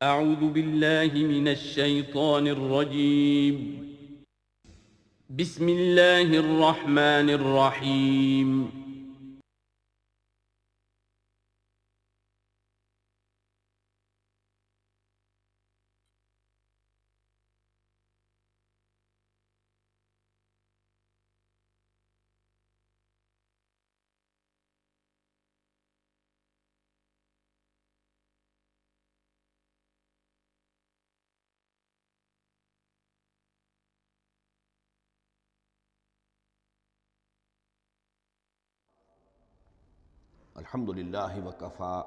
أعوذ بالله من الشيطان الرجيم. بسم الله الرحمن الرحيم. الحمد للہ وکفیٰ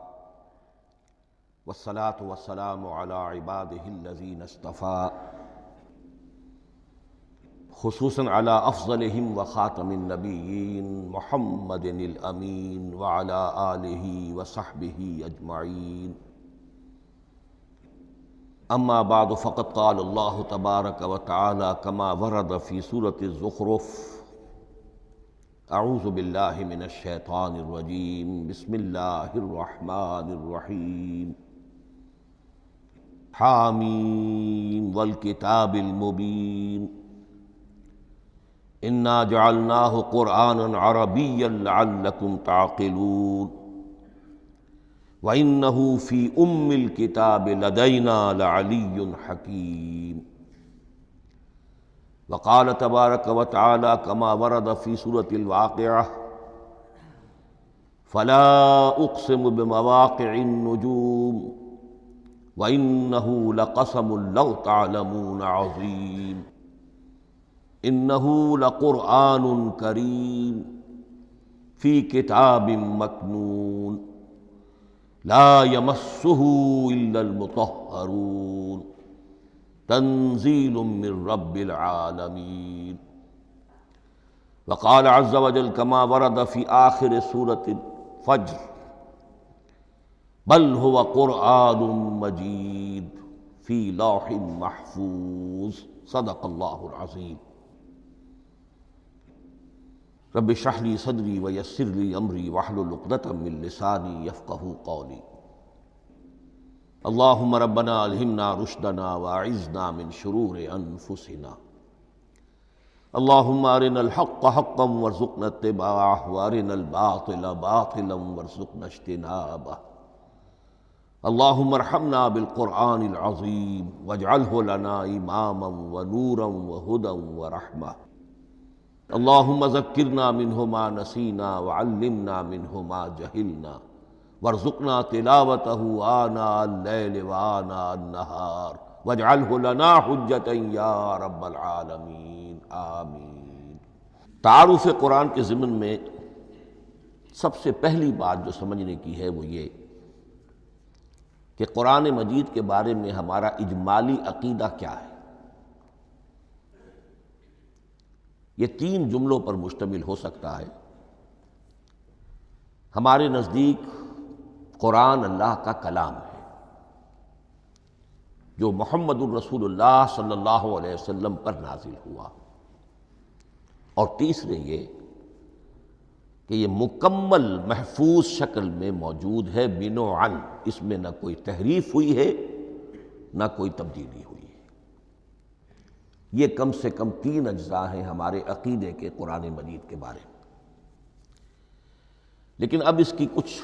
والصلاة والسلام علی عبادہ الذین اصطفیٰ، خصوصاً علی افضلہم وخاتم النبیین محمد الامین وعلی آلہ وصحبہ اجمعین. اما بعد فقد قال اللہ تبارک وتعالی کما ورد فی سورۃ الزخرف: اعوذ باللہ من الشیطان الرجیم، بسم اللہ الرحمن الرحیم. حامیم والکتاب المبین انا جعلناہ قرآنا عربیا لعلکم تعقلون وَإِنَّهُ فِي أُمِّ الْكِتَابِ لَدَيْنَا لَعَلِيٌّ حَكِيمٌ. وقال تبارک وتعالی کما ورد فی سورۃ الواقعہ: فلا اقسم بمواقع النجوم وإنه لقسم لو تعلمون عظیم. إنه لقرآن کریم فی کتاب مکنون لا یمسہ الا المطہرون تنزیل من رب العالمین. وقال عز وجل کما ورد فی آخر سورۃ الفجر: بل هو قرآن مجید فی لوح محفوظ. صدق اللہ العظیم. رب اشرح لی صدری ویسر لی امری واحلل عقدۃ من لسانی یفقہوا قولی. اللہم ربنا الہمنا رشدنا واعذنا من شرور انفسنا. اللہم ارنا الحق حقا وارزقنا اتباعہ وارنا الباطل باطلا وارزقنا اجتنابہ. اللہم ارحمنا بالقرآن العظیم واجعلہ لنا اماما ونورا وہدی ورحمہ. اللہم ذکرنا منہ ما نسینا وعلمنا منہ ما جہلنا وارزقنا تلاوتہ آناء اللیل وآناء النہار واجعلہ لنا حجتا یا رب العالمین، آمین. تعارف قرآن کے ضمن میں سب سے پہلی بات جو سمجھنے کی ہے وہ یہ کہ قرآن مجید کے بارے میں ہمارا اجمالی عقیدہ کیا ہے. یہ 3 جملوں پر مشتمل ہو سکتا ہے. ہمارے نزدیک قرآن اللہ کا کلام ہے جو محمد الرسول اللہ صلی اللہ علیہ وسلم پر نازل ہوا. اور تیسرے یہ کہ یہ مکمل محفوظ شکل میں موجود ہے بنوعاً، اس میں نہ کوئی تحریف ہوئی ہے نہ کوئی تبدیلی ہوئی ہے. یہ کم سے کم 3 اجزاء ہیں ہمارے عقیدے کے قرآن مجید کے بارے میں. لیکن اب اس کی کچھ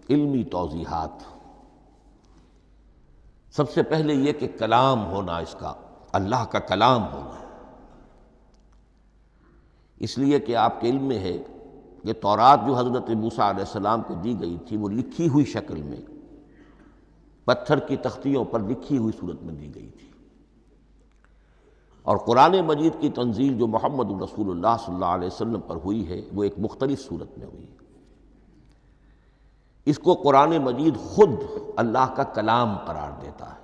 علمی توضیحات. سب سے پہلے یہ کہ کلام ہونا، اس کا اللہ کا کلام ہونا، اس لیے کہ آپ کے علم میں ہے کہ تورات جو حضرت موسیٰ علیہ السلام کو دی گئی تھی وہ لکھی ہوئی شکل میں پتھر کی تختیوں پر لکھی ہوئی صورت میں دی گئی تھی، اور قرآن مجید کی تنزیل جو محمد رسول اللہ صلی اللہ علیہ وسلم پر ہوئی ہے وہ ایک مختلف صورت میں ہوئی ہے. اس کو قرآن مجید خود اللہ کا کلام قرار دیتا ہے.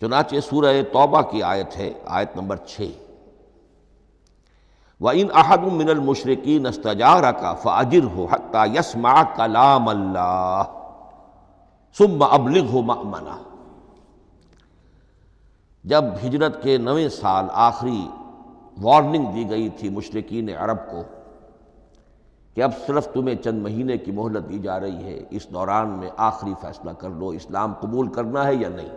چنانچہ سورہ توبہ کی آیت ہے، آیت نمبر 6: وَإِنْ أَحَدٌ مِّنَ الْمُشْرِكِينَ اسْتَجَارَكَ فَأَجِرْهُ حَتَّى يَسْمَعَ كَلَامَ اللَّهِ ثُمَّ أَبْلِغْهُ مَأْمَنَهُ. جب ہجرت کے 9ویں سال آخری وارننگ دی گئی تھی مشرکین عرب کو کہ اب صرف تمہیں چند مہینے کی مہلت دی جا رہی ہے، اس دوران میں آخری فیصلہ کر لو اسلام قبول کرنا ہے یا نہیں،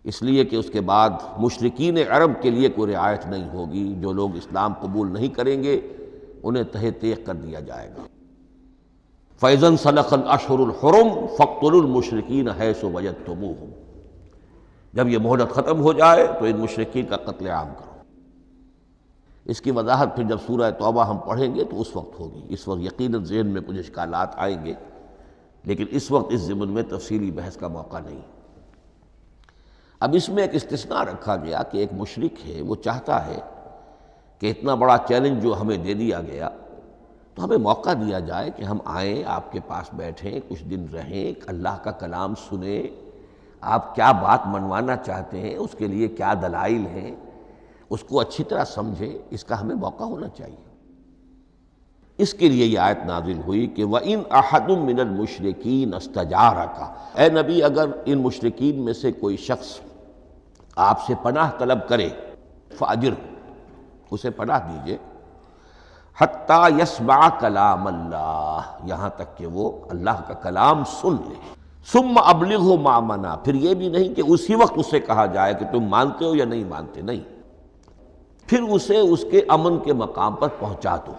اس لیے کہ اس کے بعد مشرکین عرب کے لیے کوئی رعایت نہیں ہوگی، جو لوگ اسلام قبول نہیں کریں گے انہیں تہہ تیغ کر دیا جائے گا۔ فَإِذَا انْسَلَخَ الْأَشْهُرُ الْحُرُمُ فَاقْتُلُوا الْمُشْرِكِينَ حَيْثُ وَجَدتُّمُوهُمْ، جب یہ مہلت ختم ہو جائے تو ان مشرکین کا قتل عام کرو۔ اس کی وضاحت پھر جب سورہ توبہ ہم پڑھیں گے تو اس وقت ہوگی، اس وقت یقیناً ذہن میں کچھ اشکالات آئیں گے، لیکن اس وقت اس ضمن میں تفصیلی بحث کا موقع نہیں۔ اب اس میں ایک استثناء رکھا گیا کہ ایک مشرک ہے، وہ چاہتا ہے کہ اتنا بڑا چیلنج جو ہمیں دے دیا گیا تو ہمیں موقع دیا جائے کہ ہم آئیں، آپ کے پاس بیٹھیں، کچھ دن رہیں، اللہ کا کلام سنیں، آپ کیا بات منوانا چاہتے ہیں، اس کے لیے کیا دلائل ہیں، اس کو اچھی طرح سمجھیں، اس کا ہمیں موقع ہونا چاہیے۔ اس کے لیے یہ آیت نازل ہوئی کہ وَإِنْ أَحَدٌ مِّنَ الْمُشْرِكِينَ اسْتَجَارَكَ، اے نبی اگر ان مشرکین میں سے کوئی شخص آپ سے پناہ طلب کرے فَأَجِرْهُ، اسے پناہ دیجئے، حَتَّى يَسْمَعَ كَلَامَ اللَّهِ، یہاں تک کہ وہ اللہ کا کلام سن لے، ثُمَّ أَبْلِغْهُ مَأْمَنَا، پھر یہ بھی نہیں کہ اسی وقت اسے کہا جائے کہ تم مانتے ہو یا نہیں مانتے، نہیں، پھر اسے اس کے امن کے مقام پر پہنچا دو۔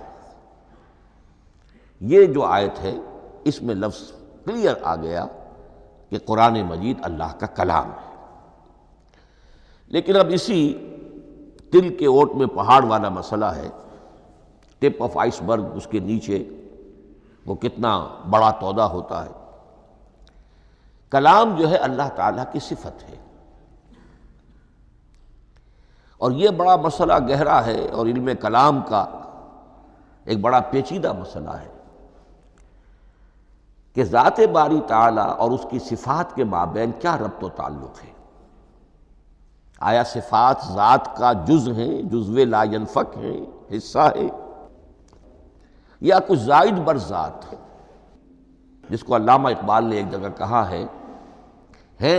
یہ جو آیت ہے اس میں لفظ کلیئر آ گیا کہ قرآن مجید اللہ کا کلام ہے، لیکن اب اسی تل کے اوٹ میں پہاڑ والا مسئلہ ہے، ٹپ آف آئس برگ، اس کے نیچے وہ کتنا بڑا تودہ ہوتا ہے۔ کلام جو ہے اللہ تعالیٰ کی صفت ہے، اور یہ بڑا مسئلہ گہرا ہے، اور علم کلام کا ایک بڑا پیچیدہ مسئلہ ہے کہ ذات باری تعالیٰ اور اس کی صفات کے مابین کیا ربط و تعلق ہے۔ آیا صفات ذات کا جز ہیں، جزو لا ینفک ہیں، حصہ ہے، یا کچھ زائد بر ذات، جس کو علامہ اقبال نے ایک جگہ کہا ہے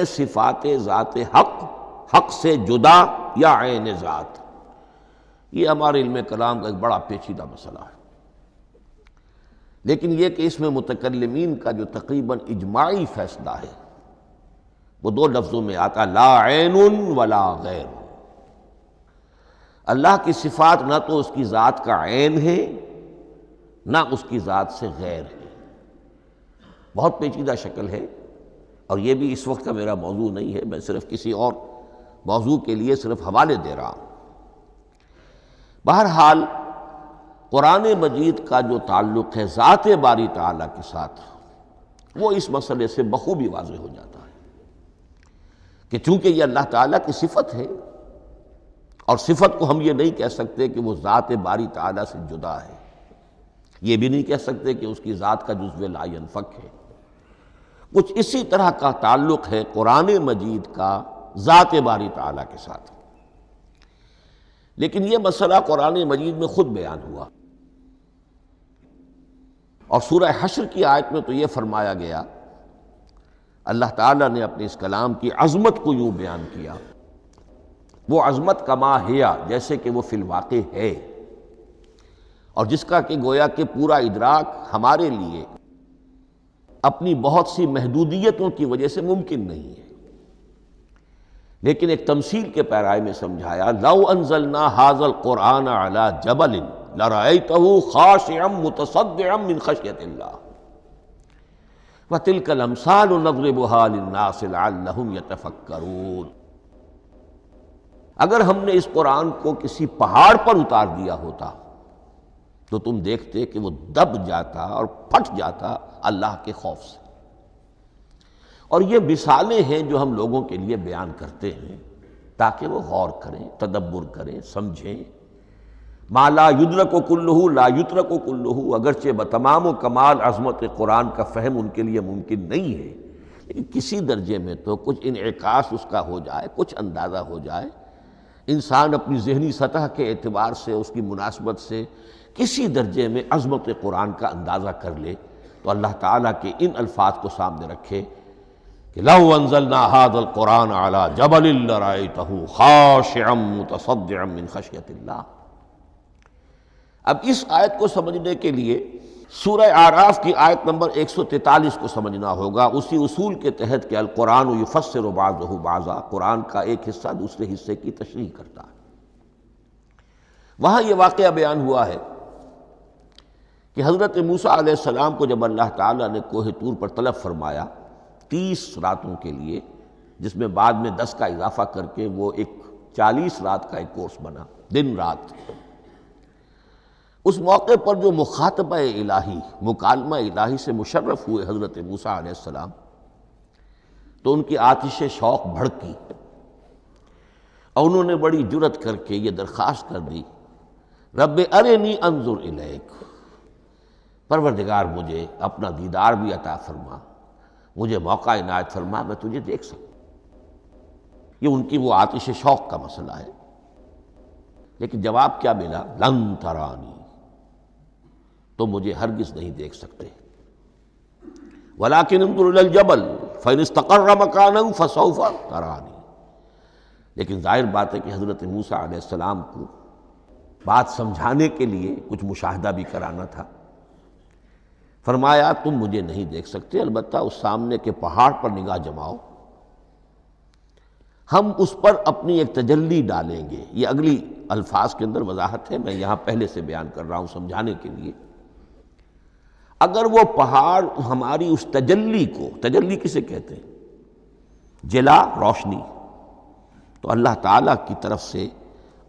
صفات ذات حق، حق سے جدا یا عین ذات۔ یہ ہمارے علم کلام کا ایک بڑا پیچیدہ مسئلہ ہے، لیکن یہ کہ اس میں متکلمین کا جو تقریباً اجماعی فیصلہ ہے وہ دو لفظوں میں آتا، لا عین ولا غیر۔ اللہ کی صفات نہ تو اس کی ذات کا عین ہے نہ اس کی ذات سے غیر ہے، بہت پیچیدہ شکل ہے، اور یہ بھی اس وقت کا میرا موضوع نہیں ہے، میں صرف کسی اور موضوع کے لیے صرف حوالے دے رہا ہوں۔ بہرحال قرآن مجید کا جو تعلق ہے ذات باری تعالیٰ کے ساتھ، وہ اس مسئلے سے بخوبی واضح ہو جاتا ہے کہ چونکہ یہ اللہ تعالیٰ کی صفت ہے، اور صفت کو ہم یہ نہیں کہہ سکتے کہ وہ ذات باری تعالیٰ سے جدا ہے، یہ بھی نہیں کہہ سکتے کہ اس کی ذات کا جزو لا ینفک ہے، کچھ اسی طرح کا تعلق ہے قرآن مجید کا ذات باری تعالیٰ کے ساتھ۔ لیکن یہ مسئلہ قرآن مجید میں خود بیان ہوا، اور سورہ حشر کی آیت میں تو یہ فرمایا گیا، اللہ تعالیٰ نے اپنے اس کلام کی عظمت کو یوں بیان کیا، وہ عظمت کما ہیا، جیسے کہ وہ فی الواقع ہے، اور جس کا کہ گویا کہ پورا ادراک ہمارے لیے اپنی بہت سی محدودیتوں کی وجہ سے ممکن نہیں ہے، لیکن ایک تمثیل کے پیرائے میں سمجھایا، لو انزلنا ھذا القرآن علی جبل لرأیتہ خاشعا متصدعا من خشیۃ اللہ وتلک الامثال نضربها للناس لعلهم یتفکرون۔ اگر ہم نے اس قرآن کو کسی پہاڑ پر اتار دیا ہوتا تو تم دیکھتے کہ وہ دب جاتا اور پھٹ جاتا اللہ کے خوف سے۔ اور یہ مثالیں ہیں جو ہم لوگوں کے لیے بیان کرتے ہیں تاکہ وہ غور کریں، تدبر کریں، سمجھیں۔ ما لا یدرک کلہ لا یترک کلہ، اگرچہ بتمام و کمال عظمت قرآن کا فہم ان کے لیے ممکن نہیں ہے، لیکن کسی درجے میں تو کچھ انعکاس اس کا ہو جائے، کچھ اندازہ ہو جائے، انسان اپنی ذہنی سطح کے اعتبار سے، اس کی مناسبت سے کسی درجے میں عظمت قرآن کا اندازہ کر لے، تو اللہ تعالیٰ کے ان الفاظ کو سامنے رکھے کہ لو انزلنا ھذا القرآن علی جبل لرأیتہ خاشعا متصدعا من خشیۃ اللہ۔ اب اس آیت کو سمجھنے کے لیے سورہ اعراف کی آیت نمبر 143 کو سمجھنا ہوگا، اسی اصول کے تحت کہ القرآن یفسر بعضہ بعضا، قرآن کا ایک حصہ دوسرے حصے کی تشریح کرتا ہے۔ وہاں یہ واقعہ بیان ہوا ہے کہ حضرت موسیٰ علیہ السلام کو جب اللہ تعالیٰ نے کوہ طور پر طلب فرمایا 30 راتوں کے لیے، جس میں بعد میں 10 کا اضافہ کر کے وہ ایک 40 رات کا ایک کورس بنا، دن رات، اس موقع پر جو مخاطبہ الہی، مکالمہ الہی سے مشرف ہوئے حضرت موسیٰ علیہ السلام، تو ان کی آتش شوق بھڑکی اور انہوں نے بڑی جرأت کر کے یہ درخواست کر دی، رب ارنی انظر الیک، پروردگار مجھے اپنا دیدار بھی عطا فرما، مجھے موقع عنایت فرما، میں تجھے دیکھ سکوں۔ یہ ان کی وہ آتش شوق کا مسئلہ ہے، لیکن جواب کیا ملا؟ لن ترانی، تو مجھے ہرگز نہیں دیکھ سکتے، ولیکن انظر الی الجبل فإن استقر مکانہ فسوف ترانی۔ لیکن ظاہر بات ہے کہ حضرت موسیٰ علیہ السلام کو بات سمجھانے کے لیے کچھ مشاہدہ بھی کرانا تھا۔ فرمایا تم مجھے نہیں دیکھ سکتے، البتہ اس سامنے کے پہاڑ پر نگاہ جماؤ، ہم اس پر اپنی ایک تجلی ڈالیں گے۔ یہ اگلی الفاظ کے اندر وضاحت ہے، میں یہاں پہلے سے بیان کر رہا ہوں سمجھانے کے لیے۔ اگر وہ پہاڑ ہماری اس تجلی کو، تجلی کسے کہتے ہیں؟ جلا، روشنی، تو اللہ تعالیٰ کی طرف سے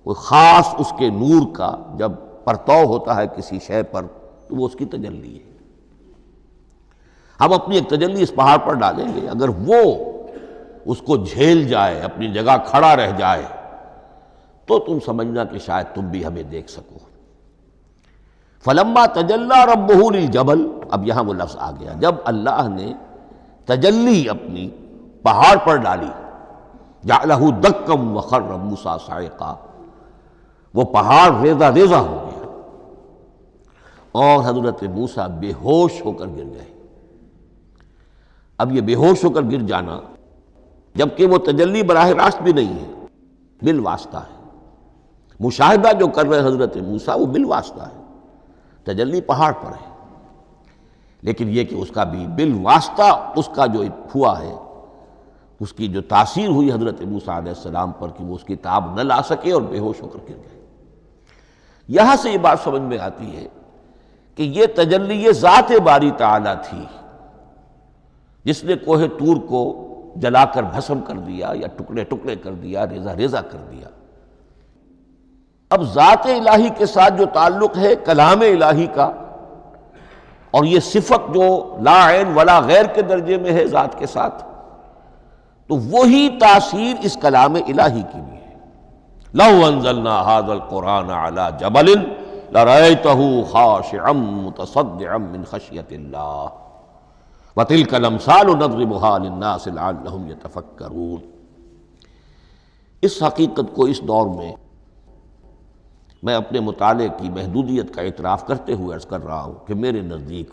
کوئی خاص اس کے نور کا جب پرتو ہوتا ہے کسی شے پر تو وہ اس کی تجلی ہے۔ ہم اپنی ایک تجلی اس پہاڑ پر ڈالیں گے، اگر وہ اس کو جھیل جائے، اپنی جگہ کھڑا رہ جائے، تو تم سمجھنا کہ شاید تم بھی ہمیں دیکھ سکو۔ فلما تجلی ربہ للجبل، اب یہاں وہ لفظ آ گیا، جب اللہ نے تجلی اپنی پہاڑ پر ڈالی، جعلہ دکا وخر موسیٰ صعقا، وہ پہاڑ ریزہ ریزہ ہو گیا اور حضرت موسیٰ بے ہوش ہو کر گر گئے۔ اب یہ بے ہوش ہو کر گر جانا، جبکہ وہ تجلی براہ راست بھی نہیں ہے، بالواسطہ ہے۔ مشاہدہ جو کر رہے حضرت موسیٰ وہ بالواسطہ ہے، تجلی پہاڑ پر ہے، لیکن یہ کہ اس کا بھی بالواسطہ اس کا جو ہوا ہے، اس کی جو تاثیر ہوئی حضرت موسیٰ علیہ السلام پر کہ وہ اس کی تاب نہ لا سکے اور بے ہوش ہو کر گر گئے۔ یہاں سے یہ بات سمجھ میں آتی ہے کہ یہ تجلی یہ ذات باری تعالیٰ تھی جس نے کوہ طور کو جلا کر بھسم کر دیا یا ٹکڑے ٹکڑے کر دیا، ریزہ ریزہ کر دیا۔ اب ذات الہی کے ساتھ جو تعلق ہے کلام الہی کا، اور یہ صفت جو لا عین ولا غیر کے درجے میں ہے ذات کے ساتھ، تو وہی تاثیر اس کلام الہی کی بھی ہے۔ لو انزلنا هذا القرآن على جبل لرأيته خاشعا متصدعا من خشية الله وتلك الامثال نضربها للناس لعلهم يتفكرون۔ اس حقیقت کو اس دور میں میں اپنے مطالعے کی محدودیت کا اعتراف کرتے ہوئے عرض کر رہا ہوں کہ میرے نزدیک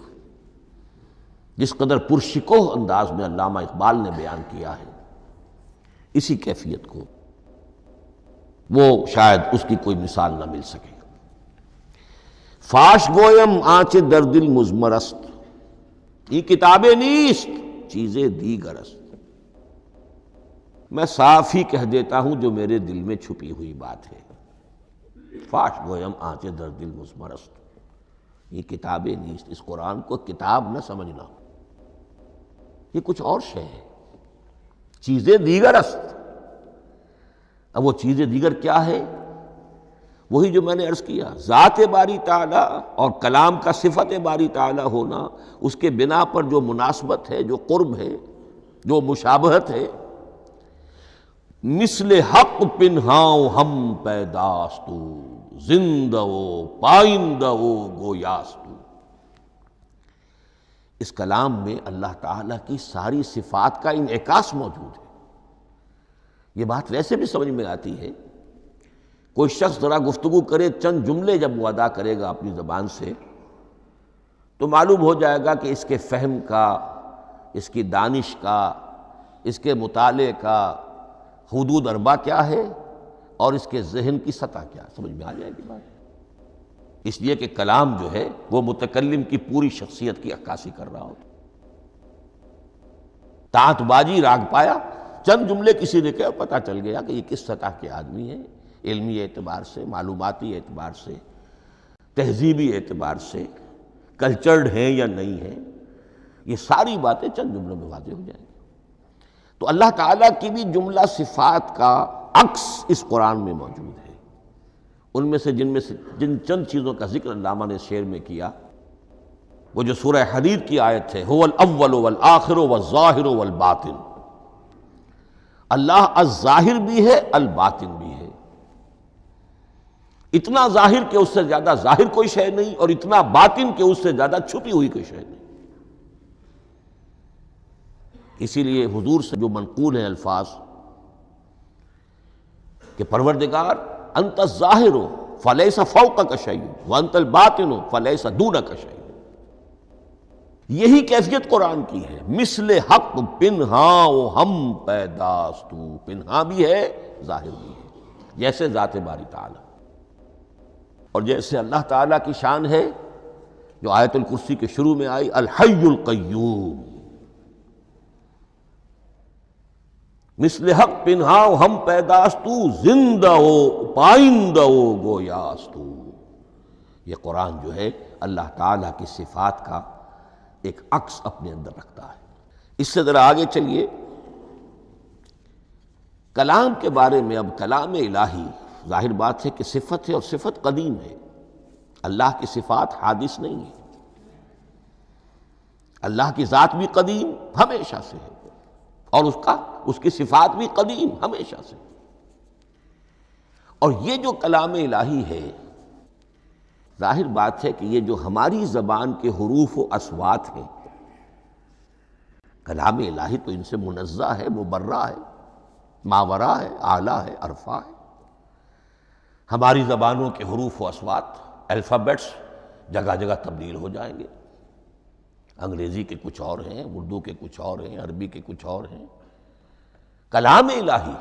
جس قدر پرشکوہ انداز میں علامہ اقبال نے بیان کیا ہے اسی کیفیت کو وہ شاید اس کی کوئی مثال نہ مل سکے۔ فاش گویم آنچ در دل مضمرست، یہ کتابیں نیست چیزیں دیگر است، میں صاف ہی کہہ دیتا ہوں جو میرے دل میں چھپی ہوئی بات ہے۔ فاش گویم آنچ در دل مضمرست، یہ کتابیں نیست، اس قرآن کو کتاب نہ سمجھنا، یہ کچھ اور شے ہے، چیزیں دیگر است۔ اب وہ چیزیں دیگر کیا ہے؟ وہی جو میں نے عرض کیا، ذات باری تعالیٰ اور کلام کا صفت باری تعالیٰ ہونا، اس کے بنا پر جو مناسبت ہے، جو قرب ہے، جو مشابہت ہے۔ مثل حق پنہاؤ ہم پیداستو، زندہ و پائندہ و گویاستو۔ اس کلام میں اللہ تعالیٰ کی ساری صفات کا انعکاس موجود ہے۔ یہ بات ویسے بھی سمجھ میں آتی ہے، کوئی شخص ذرا گفتگو کرے، چند جملے جب وہ ادا کرے گا اپنی زبان سے تو معلوم ہو جائے گا کہ اس کے فہم کا، اس کی دانش کا، اس کے مطالعے کا حدود اربع کیا ہے اور اس کے ذہن کی سطح کیا، سمجھ میں آ جائے گی بات۔ اس لیے کہ کلام جو ہے وہ متکلم کی پوری شخصیت کی عکاسی کر رہا ہوتا۔ تانت بازی راگ پایا، چند جملے کسی نے کہا، پتہ چل گیا کہ یہ کس سطح کے آدمی ہیں، علمی اعتبار سے، معلوماتی اعتبار سے، تہذیبی اعتبار سے، کلچرڈ ہیں یا نہیں ہیں۔ یہ ساری باتیں چند جملوں میں واضح ہو جائیں گی۔ تو اللہ تعالیٰ کی بھی جملہ صفات کا عکس اس قرآن میں موجود ہے۔ ان میں سے جن چند چیزوں کا ذکر علامہ نے شعر میں کیا، وہ جو سورہ حدید کی آیت ہے، هو الاول والآخر والظاہر والباطن، اللہ الظاہر بھی ہے، الباطن بھی ہے۔ اتنا ظاہر کہ اس سے زیادہ ظاہر کوئی شے نہیں، اور اتنا باطن کہ اس سے زیادہ چھپی ہوئی کوئی شے نہیں۔ اسی لیے حضور سے جو منقول ہیں الفاظ کہ پروردگار انت الظاہر فلیس فوقک شیء وانت الباطن فلیس دونک شیء، یہی کیفیت قرآن کی ہے۔ مثل حق پنہاں و ہم پیداستو، پنہاں بھی ہے ظاہر بھی ہے، جیسے ذات باری تعالی، اور جیسے اللہ تعالیٰ کی شان ہے جو آیت الکرسی کے شروع میں آئی، الحی القیوم، مثل حق پنہاں و ہم پیداستو، زندہ و پائندہ و گویاستو۔ یہ قرآن جو ہے اللہ تعالیٰ کی صفات کا ایک عکس اپنے اندر رکھتا ہے۔ اس سے ذرا آگے چلیے، کلام کے بارے میں۔ اب کلام الہی ظاہر بات ہے کہ صفت ہے، اور صفت قدیم ہے۔ اللہ کی صفات حادث نہیں ہے، اللہ کی ذات بھی قدیم ہمیشہ سے ہے، اور اس کی صفات بھی قدیم ہمیشہ سے۔ اور یہ جو کلام الہی ہے، ظاہر بات ہے کہ یہ جو ہماری زبان کے حروف و اصوات ہیں، کلام الہی تو ان سے منزہ ہے، مبرہ ہے، ماورا ہے، اعلیٰ ہے، عرفہ ہے۔ ہماری زبانوں کے حروف و اصوات، الفابیٹس جگہ جگہ تبدیل ہو جائیں گے، انگریزی کے کچھ اور ہیں، اردو کے کچھ اور ہیں، عربی کے کچھ اور ہیں۔ کلام الہی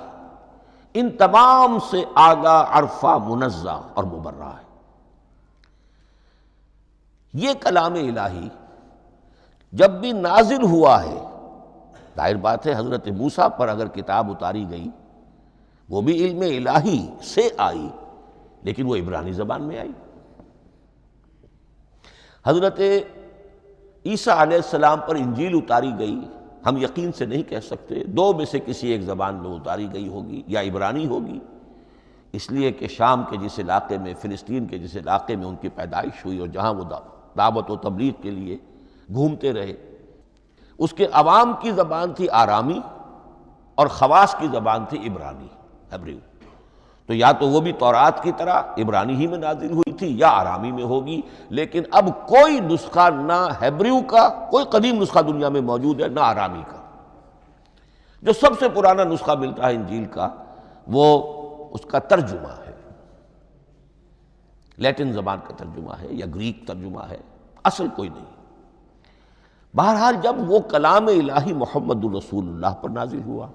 ان تمام سے آگاہ، عرفہ، منزہ اور مبرہ ہے۔ یہ کلام الہی جب بھی نازل ہوا ہے، ظاہر بات ہے حضرت موسیٰ پر اگر کتاب اتاری گئی، وہ بھی علم الہی سے آئی، لیکن وہ عبرانی زبان میں آئی۔ حضرت عیسیٰ علیہ السلام پر انجیل اتاری گئی، ہم یقین سے نہیں کہہ سکتے، دو میں سے کسی ایک زبان میں اتاری گئی ہوگی، یا عبرانی ہوگی، اس لیے کہ شام کے جس علاقے میں، فلسطین کے جس علاقے میں ان کی پیدائش ہوئی، اور جہاں وہ دعوت و تبلیغ کے لیے گھومتے رہے، اس کے عوام کی زبان تھی آرامی، اور خواص کی زبان تھی عبرانی، ہیبریو۔ تو یا تو وہ بھی تورات کی طرح عبرانی ہی میں نازل ہوئی تھی، یا آرامی میں ہوگی، لیکن اب کوئی نسخہ نہ ہیبریو کا، کوئی قدیم نسخہ دنیا میں موجود ہے، نہ آرامی کا۔ جو سب سے پرانا نسخہ ملتا ہے انجیل کا، وہ اس کا ترجمہ ہے، لیٹن زبان کا ترجمہ ہے، یا گریک ترجمہ ہے، اصل کوئی نہیں۔ بہرحال جب وہ کلام الہی محمد الرسول اللہ پر نازل ہوا،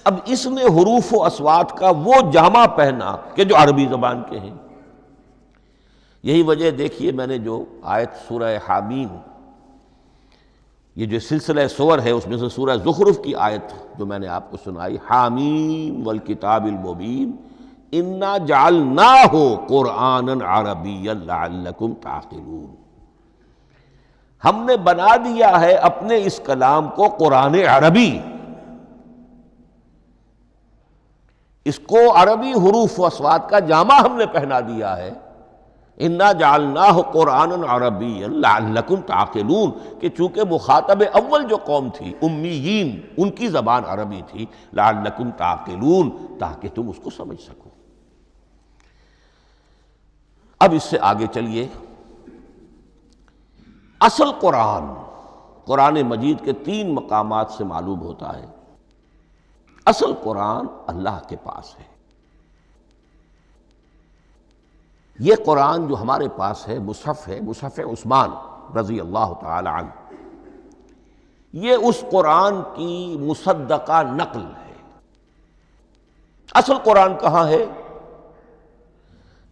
اب اس نے حروف و اصوات کا وہ جامہ پہنا کہ جو عربی زبان کے ہیں۔ یہی وجہ دیکھیے، میں نے جو آیت سورہ حامیم، یہ جو سلسلہ سور ہے اس میں سے سورہ زخرف کی آیت جو میں نے آپ کو سنائی، حامیم والکتاب المبین انا جعلناہ قرآنا عربیا لعلکم تعقلون، ہم نے بنا دیا ہے اپنے اس کلام کو قرآن عربی، اس کو عربی حروف و اصوات کا جامہ ہم نے پہنا دیا ہے۔ انا جعلناہ قرآنا عربیا لعلکم تعقلون، کہ چونکہ مخاطب اول جو قوم تھی امیین، ان کی زبان عربی تھی، لعلکم تعقلون، تاکہ تم اس کو سمجھ سکو۔ اب اس سے آگے چلیے، اصل قرآن مجید کے 3 مقامات سے معلوم ہوتا ہے، اصل قرآن اللہ کے پاس ہے۔ یہ قرآن جو ہمارے پاس ہے، مصحف ہے، مصحف عثمان رضی اللہ تعالی عنہ، یہ اس قرآن کی مصدقہ نقل ہے۔ اصل قرآن کہاں ہے؟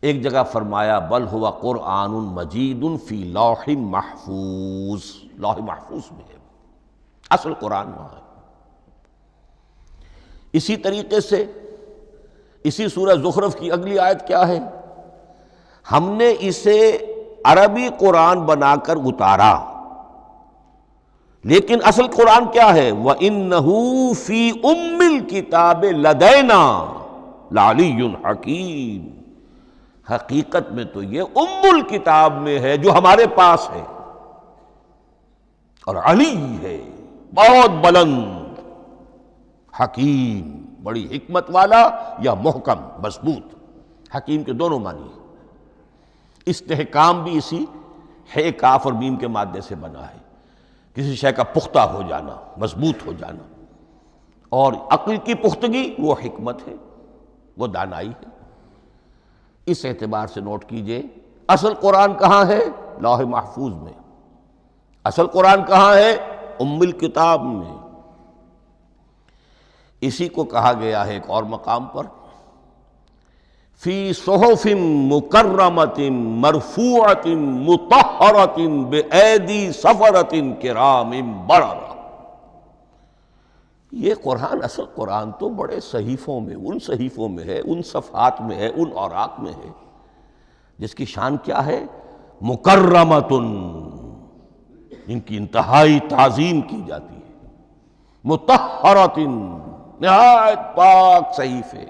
ایک جگہ فرمایا بل ہوا قرآن مجید فی لوح محفوظ، لوح محفوظ میں ہے، اصل قرآن وہاں ہے۔ اسی طریقے سے اسی سورہ زخرف کی اگلی آیت کیا ہے؟ ہم نے اسے عربی قرآن بنا کر اتارا، لیکن اصل قرآن کیا ہے؟ وَإِنَّهُ فِي أُمِّ الْكِتَابِ لَدَيْنَا لَعَلِيٌّ حَكِيمٌ، حقیقت میں تو یہ ام الکتاب میں ہے جو ہمارے پاس ہے، اور علی ہے بہت بلند، حکیم بڑی حکمت والا، یا محکم مضبوط، حکیم کے دونوں معنی ہیں۔ استحکام بھی اسی ہے کاف اور میم کے مادے سے بنا ہے، کسی شے کا پختہ ہو جانا، مضبوط ہو جانا، اور عقل کی پختگی وہ حکمت ہے، وہ دانائی ہے۔ اس اعتبار سے نوٹ کیجئے اصل قرآن کہاں ہے؟ لوح محفوظ میں۔ اصل قرآن کہاں ہے؟ ام الکتاب میں۔ اسی کو کہا گیا ہے ایک اور مقام پر فی صحف مکرمۃ مرفوعۃ مطہرۃ بایدی سفرۃ کرام بررہ۔ یہ قرآن، اصل قرآن تو بڑے صحیفوں میں، ان صحیفوں میں ہے، ان صفحات میں ہے، ان اوراق میں ہے، جس کی شان کیا ہے؟ مکرمۃ، جن کی انتہائی تعظیم کی جاتی ہے، مطہرۃ، نہایت پاک صحیفے،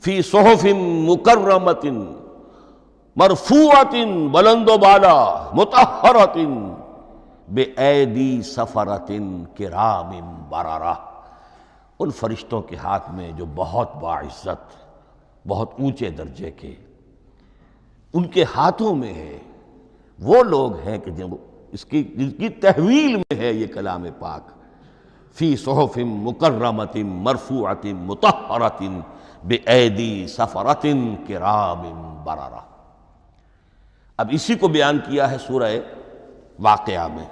فی صحف مکرمۃ مرفوعۃ، بلند و بالا، مطہرۃ بِأَيْدِي سَفَرَةٍ کرام بررہ، ان فرشتوں کے ہاتھ میں جو بہت باعزت، بہت اونچے درجے کے، ان کے ہاتھوں میں ہے۔ وہ لوگ ہیں کہ جن کی تحویل میں ہے یہ کلام پاک، فی صحف مکرمۃ مرفوعۃ مطہرۃ بِأَيْدِي سَفَرَةٍ کرام بررہ۔ اب اسی کو بیان کیا ہے سورہ واقعہ میں،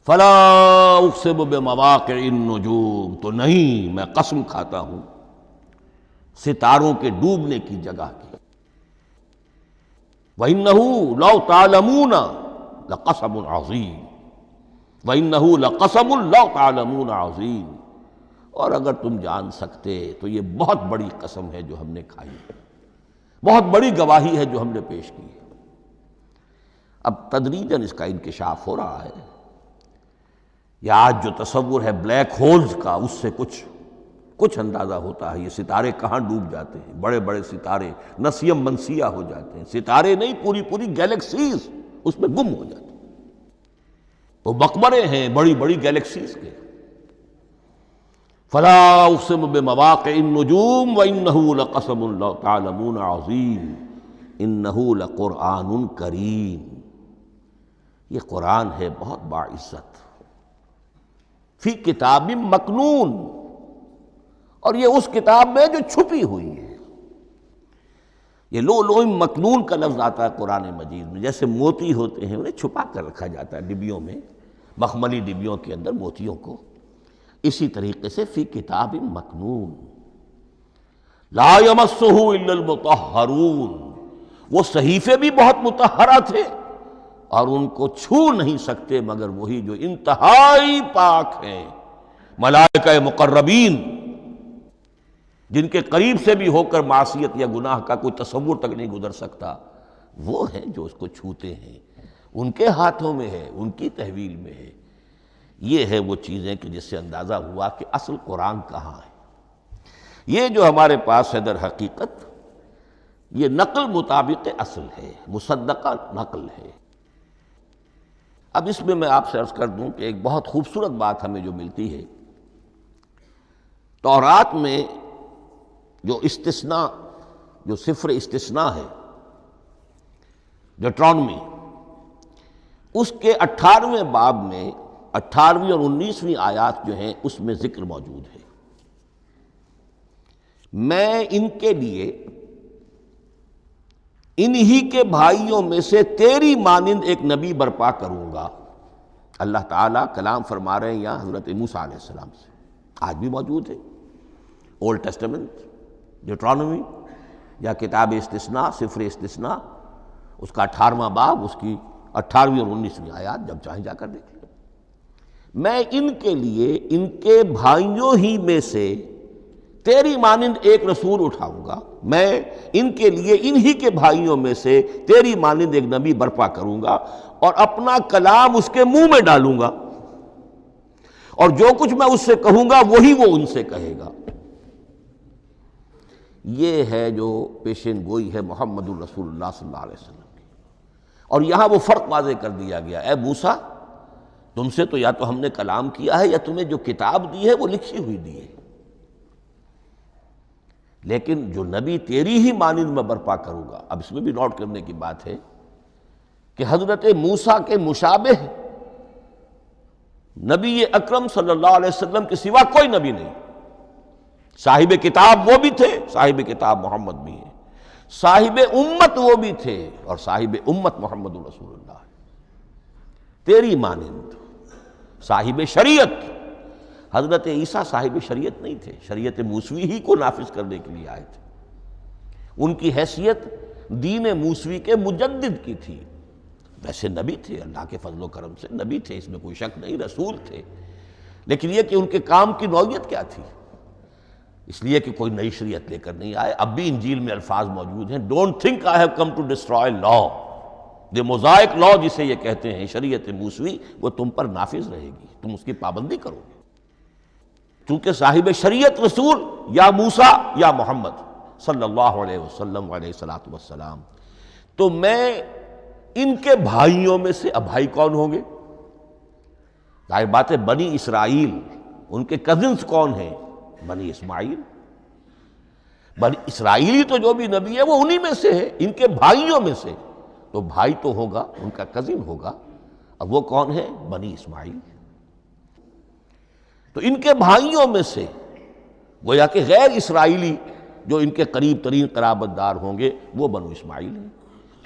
فلا اقسم بمواقع النجوم، تو نہیں، میں قسم کھاتا ہوں ستاروں کے ڈوبنے کی جگہ کی۔ وَإِنَّهُ لَوْ تَعْلَمُونَ لَقَسَمٌ عَظِيمٌ، وَإِنَّهُ لَقَسَمٌ لَوْ تَعْلَمُونَ عَظِيمٌ، اور اگر تم جان سکتے تو یہ بہت بڑی قسم ہے جو ہم نے کھائی ہے، بہت بڑی گواہی ہے جو ہم نے پیش کی ہے۔ اب تدریجاً اس کا انکشاف ہو رہا ہے۔ یہ آج جو تصور ہے بلیک ہولز کا، اس سے کچھ اندازہ ہوتا ہے یہ ستارے کہاں ڈوب جاتے ہیں، بڑے بڑے ستارے نسیم منسیہ ہو جاتے ہیں، ستارے نہیں، پوری گیلیکسیز اس میں گم ہو جاتے ہیں، وہ مقبرے ہیں بڑی بڑی گیلیکسیز کے۔ فلا اقسم بمواقع النجوم وانہ لقسم لو تعلمون عظیم انہ لقرآن کریم، یہ قرآن ہے بہت باعزت، فی کتاب مکنون، اور یہ اس کتاب میں جو چھپی ہوئی ہے۔ یہ لؤلؤ مکنون کا لفظ آتا ہے قرآن مجید میں، جیسے موتی ہوتے ہیں انہیں چھپا کر رکھا جاتا ہے ڈبیوں میں، مخملی ڈبیوں کے اندر موتیوں کو، اسی طریقے سے فی کتاب مکنون، لا یمسہ الا المطہرون، وہ صحیفے بھی بہت مطہرہ تھے اور ان کو چھو نہیں سکتے مگر وہی جو انتہائی پاک ہیں، ملائکہ مقربین، جن کے قریب سے بھی ہو کر معصیت یا گناہ کا کوئی تصور تک نہیں گزر سکتا، وہ ہیں جو اس کو چھوتے ہیں، ان کے ہاتھوں میں ہے، ان کی تحویل میں ہے۔ یہ ہے وہ چیزیں کہ جس سے اندازہ ہوا کہ اصل قرآن کہاں ہے۔ یہ جو ہمارے پاس ہے در حقیقت یہ نقل مطابق اصل ہے، مصدقہ نقل ہے۔ اب اس میں آپ سے عرض کر دوں کہ ایک بہت خوبصورت بات ہمیں جو ملتی ہے، تورات میں جو استثناء، جو صفر استثناء ہے، ڈیوٹرانومی، اس کے 18ویں باب میں 18ویں اور 19ویں آیات جو ہیں اس میں ذکر موجود ہے، میں ان کے لیے انہی کے بھائیوں میں سے تیری مانند ایک نبی برپا کروں گا۔ اللہ تعالیٰ کلام فرما رہے ہیں یہاں حضرت موسیٰ علیہ السلام سے، آج بھی موجود ہے، اولڈ ٹیسٹمنٹ، ڈیوٹرانومی، یا کتاب استثناء سفر استثناء اس کا 18واں باب اس کی 18ویں اور 19ویں آیات جب چاہیں جا کر دیکھ لیں۔ میں ان کے لیے ان کے بھائیوں ہی میں سے تیری مانند ایک رسول اٹھاؤں گا، میں ان کے لیے انہی کے بھائیوں میں سے تیری مانند ایک نبی برپا کروں گا اور اپنا کلام اس کے منہ میں ڈالوں گا، اور جو کچھ میں اس سے کہوں گا وہی وہ ان سے کہے گا۔ یہ ہے جو پیشین گوئی ہے محمد الرسول اللہ صلی اللہ علیہ وسلم کی۔ اور یہاں وہ فرق واضح کر دیا گیا، اے موسیٰ تم سے تو یا تو ہم نے کلام کیا ہے یا تمہیں جو کتاب دی ہے وہ لکھی ہوئی دی ہے، لیکن جو نبی تیری ہی مانند میں برپا کروں گا۔ اب اس میں بھی نوٹ کرنے کی بات ہے کہ حضرت موسیٰ کے مشابہ نبی اکرم صلی اللہ علیہ وسلم کے سوا کوئی نبی نہیں۔ صاحب کتاب وہ بھی تھے، صاحب کتاب محمد بھی ہیں، صاحب امت وہ بھی تھے، اور صاحب امت محمد رسول اللہ ہے تیری مانند۔ صاحب شریعت، حضرت عیسیٰ صاحب شریعت نہیں تھے، شریعت موسوی ہی کو نافذ کرنے کے لیے آئے تھے۔ ان کی حیثیت دین موسوی کے مجدد کی تھی، ویسے نبی تھے، اللہ کے فضل و کرم سے نبی تھے، اس میں کوئی شک نہیں، رسول تھے، لیکن یہ کہ ان کے کام کی نوعیت کیا تھی، اس لیے کہ کوئی نئی شریعت لے کر نہیں آئے۔ اب بھی انجیل میں الفاظ موجود ہیں، don't think I have come to destroy law, the mosaic law جسے یہ کہتے ہیں، شریعت موسوی، وہ تم پر نافذ رہے گی، تم اس کی پابندی کرو گے، چونکہ صاحب شریعت رسول یا موسیٰ یا محمد صلی اللہ علیہ وسلم علیہ الصلوۃ والسلام۔ تو میں ان کے بھائیوں میں سے، اب بھائی کون ہوں گے؟ ظاہر بات ہے بنی اسرائیل، ان کے کزنز کون ہیں؟ بنی اسماعیل۔ بنی اسرائیلی تو جو بھی نبی ہے وہ انہی میں سے ہے، ان کے بھائیوں میں سے، تو بھائی تو ہوگا، ان کا کزن ہوگا، اب وہ کون ہے؟ بنی اسماعیل۔ تو ان کے بھائیوں میں سے گویا کہ غیر اسرائیلی جو ان کے قریب ترین قرابت دار ہوں گے وہ بنو اسماعیل ہیں۔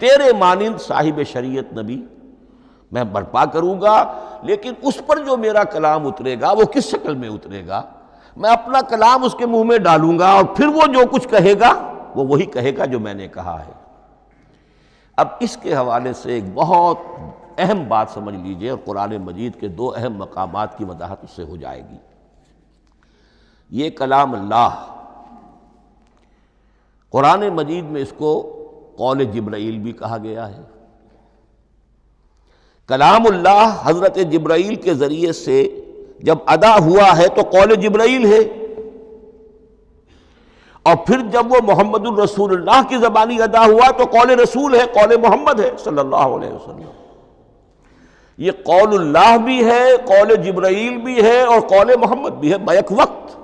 تیرے مانند صاحب شریعت نبی میں برپا کروں گا، لیکن اس پر جو میرا کلام اترے گا وہ کس شکل میں اترے گا؟ میں اپنا کلام اس کے منہ میں ڈالوں گا، اور پھر وہ جو کچھ کہے گا وہ وہی کہے گا جو میں نے کہا ہے۔ اب اس کے حوالے سے ایک بہت اہم بات سمجھ لیجئے، اور قرآن مجید کے دو اہم مقامات کی وضاحت اس سے ہو جائے گی۔ یہ کلام اللہ، قرآن مجید میں اس کو قول جبرائیل بھی کہا گیا ہے۔ کلام اللہ حضرت جبرائیل کے ذریعے سے جب ادا ہوا ہے تو قول جبرائیل ہے، اور پھر جب وہ محمد الرسول اللہ کی زبانی ادا ہوا تو قول رسول ہے، قول محمد ہے صلی اللہ علیہ وسلم۔ یہ قول اللہ بھی ہے، قول جبرائیل بھی ہے، اور قول محمد بھی ہے بیک وقت۔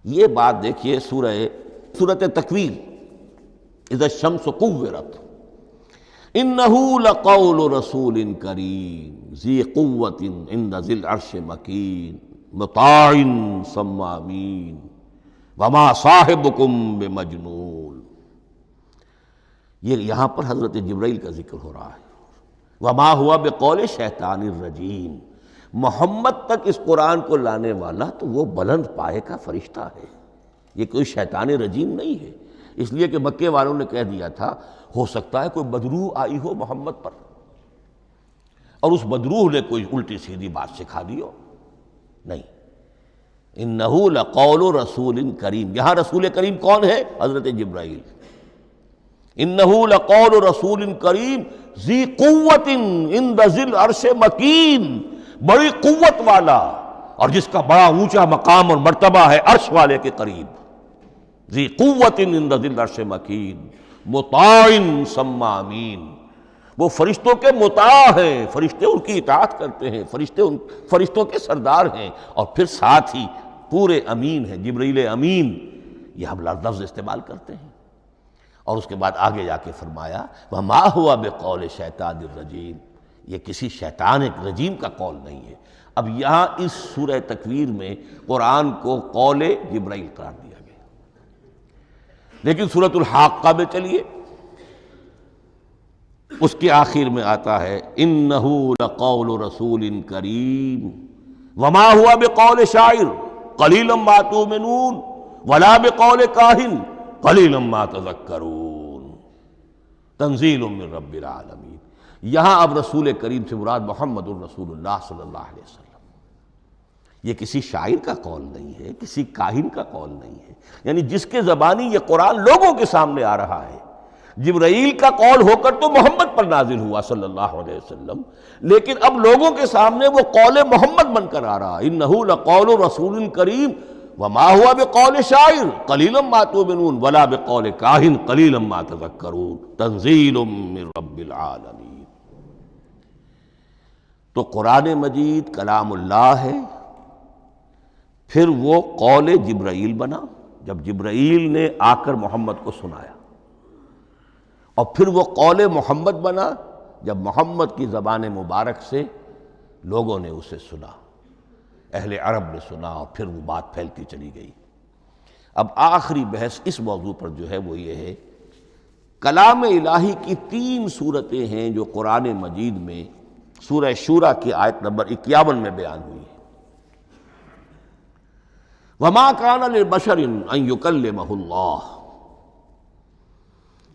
یہ بات دیکھیے سورۃ تکویر، اذا الشمس کورت، انہ لقول رسول کریم ذی قوت عند ذی العرش مکین مطاع ثم امین وما صاحبکم بمجنون۔ یہ یہاں پر حضرت جبرائیل کا ذکر ہو رہا ہے۔ وما ہوا بقول شیطان الرجیم، محمد تک اس قرآن کو لانے والا تو وہ بلند پائے کا فرشتہ ہے، یہ کوئی شیطان رجیم نہیں ہے، اس لیے کہ مکے والوں نے کہہ دیا تھا ہو سکتا ہے کوئی بدروح آئی ہو محمد پر، اور اس بدروح نے کوئی الٹی سیدھی بات سکھا دی ہو، نہیں۔ انہ لقول رسول کریم، یہاں رسول کریم کون ہے؟ حضرت جبرائیل۔ انہ لقول رسول کریم ذی قوت عند ذی العرش مکین، بڑی قوت والا اور جس کا بڑا اونچا مقام اور مرتبہ ہے عرش والے کے قریب۔ ذی قوت عند ذی العرش مکین مطاع ثم امین، وہ فرشتوں کے مطاع ہیں، فرشتے ان کی اطاعت کرتے ہیں، فرشتوں کے سردار ہیں، اور پھر ساتھ ہی پورے امین ہیں، جبرائیل امین، یہ ہم لفظ استعمال کرتے ہیں۔ اور اس کے بعد آگے جا کے فرمایا وما ہوا بقول شیطان الرجیم، یہ کسی شیطان رجیم کا قول نہیں ہے۔ اب یہاں اس سورہ تکویر میں قرآن کو قول جبرائیل قرار دیا گیا، لیکن سورۃ الحاقہ میں چلیے، اس کے آخر میں آتا ہے انہ لقول رسول کریم وما ہوا بقول شاعر قلیلا ما تؤمنون ولا بقول کاہن قلیلا ما تذکرون تنزیل من رب العالمین۔ یہاں اب رسول کریم سے مراد محمد الرسول اللہ صلی اللہ علیہ وسلم۔ یہ کسی شاعر کا قول نہیں ہے، کسی کاہن کا قول نہیں ہے، یعنی جس کے زبانی یہ قرآن لوگوں کے سامنے آ رہا ہے۔ جبرائیل کا قول ہو کر تو محمد پر نازل ہوا صلی اللہ علیہ وسلم، لیکن اب لوگوں کے سامنے وہ قول محمد بن کر آ رہا۔ انہ لقول رسول کریم وما ہوا بقول شاعر قلیلا ما تؤمنون ولا بقول کاہن قلیلا ما تذکرون تنزیل من رب العالمین۔ تو قرآن مجید کلام اللہ ہے، پھر وہ قول جبرائیل بنا جب جبرائیل نے آ کر محمد کو سنایا، اور پھر وہ قول محمد بنا جب محمد کی زبان مبارک سے لوگوں نے اسے سنا، اہل عرب نے سنا، اور پھر وہ بات پھیلتی چلی گئی۔ اب آخری بحث اس موضوع پر جو ہے وہ یہ ہے، کلام الہی کی 3 صورتیں ہیں جو قرآن مجید میں سورہ شورى کی آیت نمبر 51 میں بیان ہوئی ہے۔ وما كان لبشر ان يكلمه اللہ،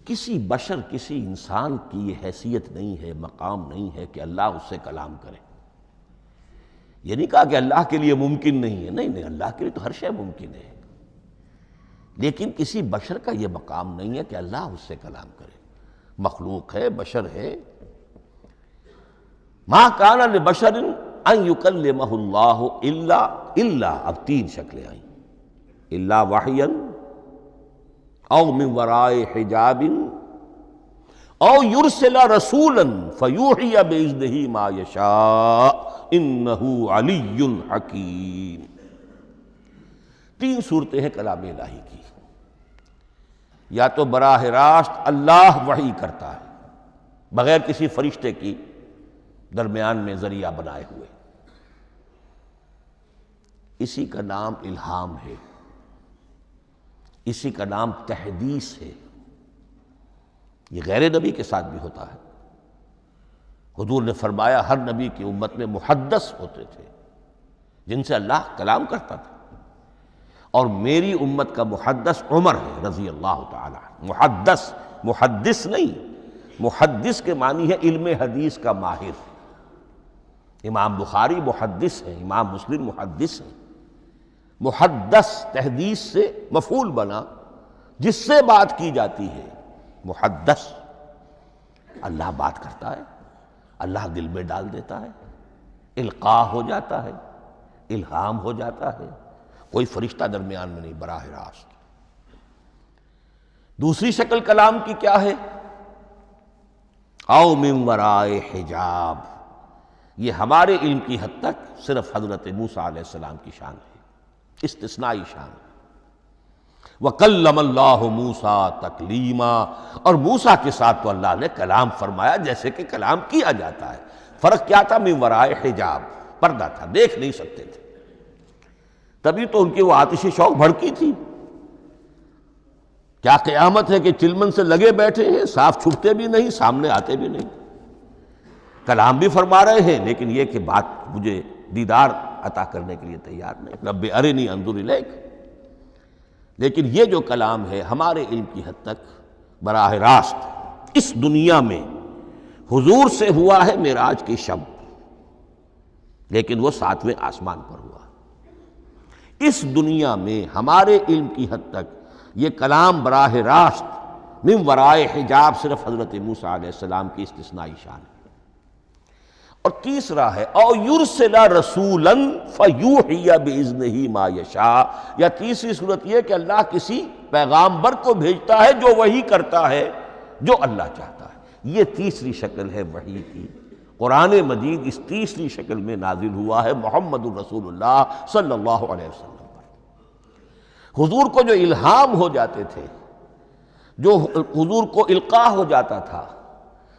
کسی بشر، کسی انسان کی یہ حیثیت نہیں ہے، مقام نہیں ہے کہ اللہ اس سے کلام کرے۔ یہ نہیں کہا کہ اللہ کے لیے ممکن نہیں ہے، نہیں، اللہ کے لیے تو ہر شے ممکن ہے، لیکن کسی بشر کا یہ مقام نہیں ہے کہ اللہ اس سے کلام کرے۔ مخلوق ہے، بشر ہے۔ ما کان لبشر ان یکلمہ اللہ الا اب 3 شکلیں آئیں، الا وحیا او من وراء حجاب او یرسل رسولا فیوحی باذنہ ما یشاء انہ علی حکیم۔ 3 صورتیں ہیں کلام الہی کی۔ یا تو براہ راست اللہ وحی کرتا ہے بغیر کسی فرشتے کی درمیان میں ذریعہ بنائے ہوئے، اسی کا نام الہام ہے، اسی کا نام تحدیث ہے۔ یہ غیر نبی کے ساتھ بھی ہوتا ہے۔ حضور نے فرمایا ہر نبی کی امت میں محدث ہوتے تھے جن سے اللہ کلام کرتا تھا، اور میری امت کا محدث عمر ہے رضی اللہ تعالی عنہ۔ محدث، محدث نہیں، محدث کے معنی ہے علم حدیث کا ماہر۔ امام بخاری محدث ہیں، امام مسلم محدث ہیں۔ محدث تحدیث سے مفعول بنا، جس سے بات کی جاتی ہے۔ محدث، اللہ بات کرتا ہے، اللہ دل میں ڈال دیتا ہے، القاء ہو جاتا ہے، الہام ہو جاتا ہے، کوئی فرشتہ درمیان میں نہیں، براہ راست۔ دوسری شکل کلام کی کیا ہے؟ او من وراء حجاب، یہ ہمارے علم کی حد تک صرف حضرت موسیٰ علیہ السلام کی شان ہے، استثنائی شان ہے۔ وَكَلَّمَ اللَّهُ مُوسَىٰ تَكْلِيمًا، اور موسیٰ کے ساتھ تو اللہ نے کلام فرمایا جیسے کہ کلام کیا جاتا ہے۔ فرق کیا تھا؟ من وراء حجاب، پردہ تھا، دیکھ نہیں سکتے تھے۔ تبھی تو ان کی وہ آتشی شوق بھڑکی تھی۔ کیا قیامت ہے کہ چلمن سے لگے بیٹھے ہیں، صاف چھپتے بھی نہیں، سامنے آتے بھی نہیں، کلام بھی فرما رہے ہیں، لیکن یہ کہ بات مجھے دیدار عطا کرنے کے لیے تیار نہیں۔ رب ارنی انظر الیک۔ لیکن یہ جو کلام ہے ہمارے علم کی حد تک براہ راست اس دنیا میں حضور سے ہوا ہے معراج کی شب، لیکن وہ 7ویں آسمان پر ہوا۔ اس دنیا میں ہمارے علم کی حد تک یہ کلام براہ راست من ورائے حجاب صرف حضرت موسیٰ علیہ السلام کی استثنائی شان ہے۔ اور تیسرا ہے او یرسل رسولا فیوحی باذنہ ما یشاء، یا تیسری صورت یہ کہ اللہ کسی پیغامبر کو بھیجتا ہے جو وحی کرتا ہے جو اللہ چاہتا ہے۔ یہ تیسری شکل ہے وحی کی۔ قرآن مجید اس تیسری شکل میں نازل ہوا ہے محمد الرسول اللہ صلی اللہ علیہ وسلم پر۔ حضور کو جو الہام ہو جاتے تھے، جو حضور کو القاء ہو جاتا تھا،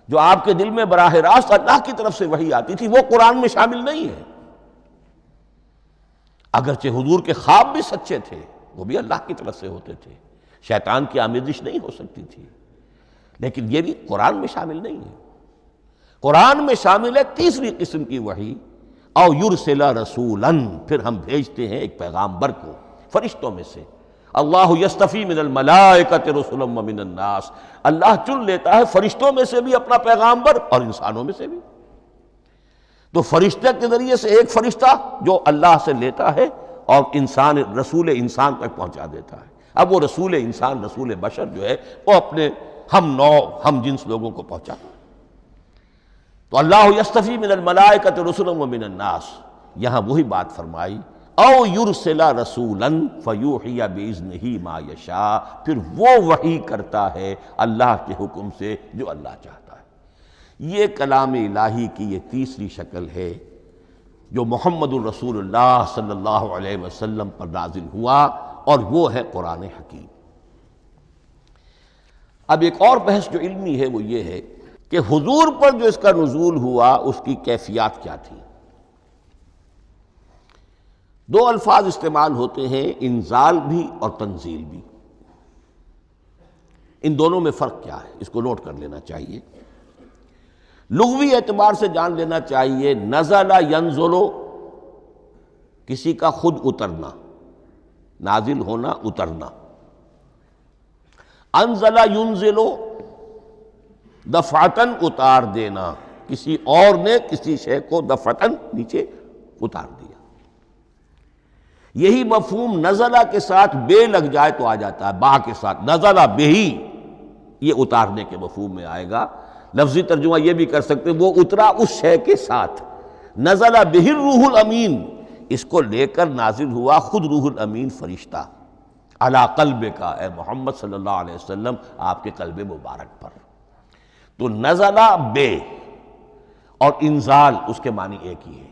جو آپ کے دل میں براہ راست اللہ کی طرف سے وحی آتی تھی، وہ قرآن میں شامل نہیں ہے۔ اگرچہ حضور کے خواب بھی سچے تھے، وہ بھی اللہ کی طرف سے ہوتے تھے، شیطان کی آمیزش نہیں ہو سکتی تھی، لیکن یہ بھی قرآن میں شامل نہیں ہے۔ قرآن میں شامل ہے تیسری قسم کی وحی، او یرسل رسولا، پھر ہم بھیجتے ہیں ایک پیغامبر کو فرشتوں میں سے، اللہ یستفی من الملائکۃ رسلا ومن الناس، اللہ چن لیتا ہے فرشتوں میں سے بھی اپنا پیغامبر اور انسانوں میں سے بھی۔ تو فرشتے کے ذریعے سے ایک فرشتہ جو اللہ سے لیتا ہے اور انسان رسول انسان تک پہنچا دیتا ہے۔ اب وہ رسول انسان، رسول بشر جو ہے وہ اپنے ہم نوع ہم جنس لوگوں کو پہنچاتا ہے۔ تو اللہ یستفی من الملائکۃ رسلا ومن الناس، یہاں وہی بات فرمائی، او یرسل رسولا فیوحی باذنہ ما یشاء، پھر وہ وحی کرتا ہے اللہ کے حکم سے جو اللہ چاہتا ہے۔ یہ کلام الہی کی یہ تیسری شکل ہے جو محمد الرسول اللہ صلی اللہ علیہ وسلم پر نازل ہوا، اور وہ ہے قرآن حکیم۔ اب ایک اور بحث جو علمی ہے وہ یہ ہے کہ حضور پر جو اس کا نزول ہوا اس کی کیفیات کیا تھی۔ دو الفاظ استعمال ہوتے ہیں، انزال بھی اور تنزیل بھی۔ ان دونوں میں فرق کیا ہے اس کو نوٹ کر لینا چاہیے۔ لغوی اعتبار سے جان لینا چاہیے، نزل ینزل کسی کا خود اترنا، نازل ہونا، اترنا۔ انزل ینزل دفعتاً اتار دینا، کسی اور نے کسی شے کو دفعتاً نیچے اتار دیا۔ یہی مفہوم نزلہ کے ساتھ بے لگ جائے تو آ جاتا ہے، با کے ساتھ نزلہ بہی، یہ اتارنے کے مفہوم میں آئے گا۔ لفظی ترجمہ یہ بھی کر سکتے وہ اترا اس شے کے ساتھ۔ نزل بہ الروح الامین، اس کو لے کر نازل ہوا خود روح الامین فرشتہ علی قلبک، اے محمد صلی اللہ علیہ وسلم آپ کے قلب مبارک پر۔ تو نزلہ بے اور انزال اس کے معنی ایک ہی ہے،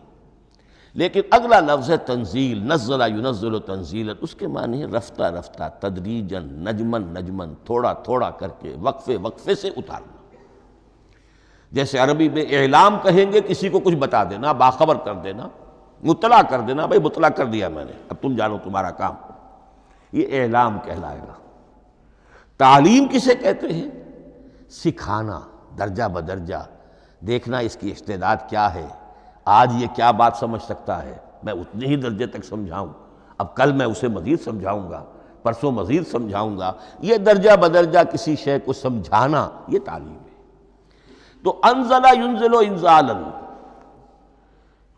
لیکن اگلا لفظ ہے تنزیل، نزل ینزل تنزیلا، اس کے معنی ہے رفتہ رفتہ، تدریجاً، نجمن نجمن، تھوڑا تھوڑا کر کے، وقفے وقفے سے اتارنا۔ جیسے عربی میں اعلام کہیں گے کسی کو کچھ بتا دینا، باخبر کر دینا، مطلع کر دینا، بھائی مطلع کر دیا میں نے، اب تم جانو تمہارا کام، یہ اعلام کہلائے گا۔ تعلیم کسے کہتے ہیں؟ سکھانا، درجہ بدرجہ، دیکھنا اس کی استعداد کیا ہے، آج یہ کیا بات سمجھ سکتا ہے، میں اتنے ہی درجے تک سمجھاؤں، اب کل میں اسے مزید سمجھاؤں گا، پرسوں مزید سمجھاؤں گا۔ یہ درجہ بدرجہ کسی شے کو سمجھانا، یہ تعلیم ہے۔ تو انزل ینزل انزالا،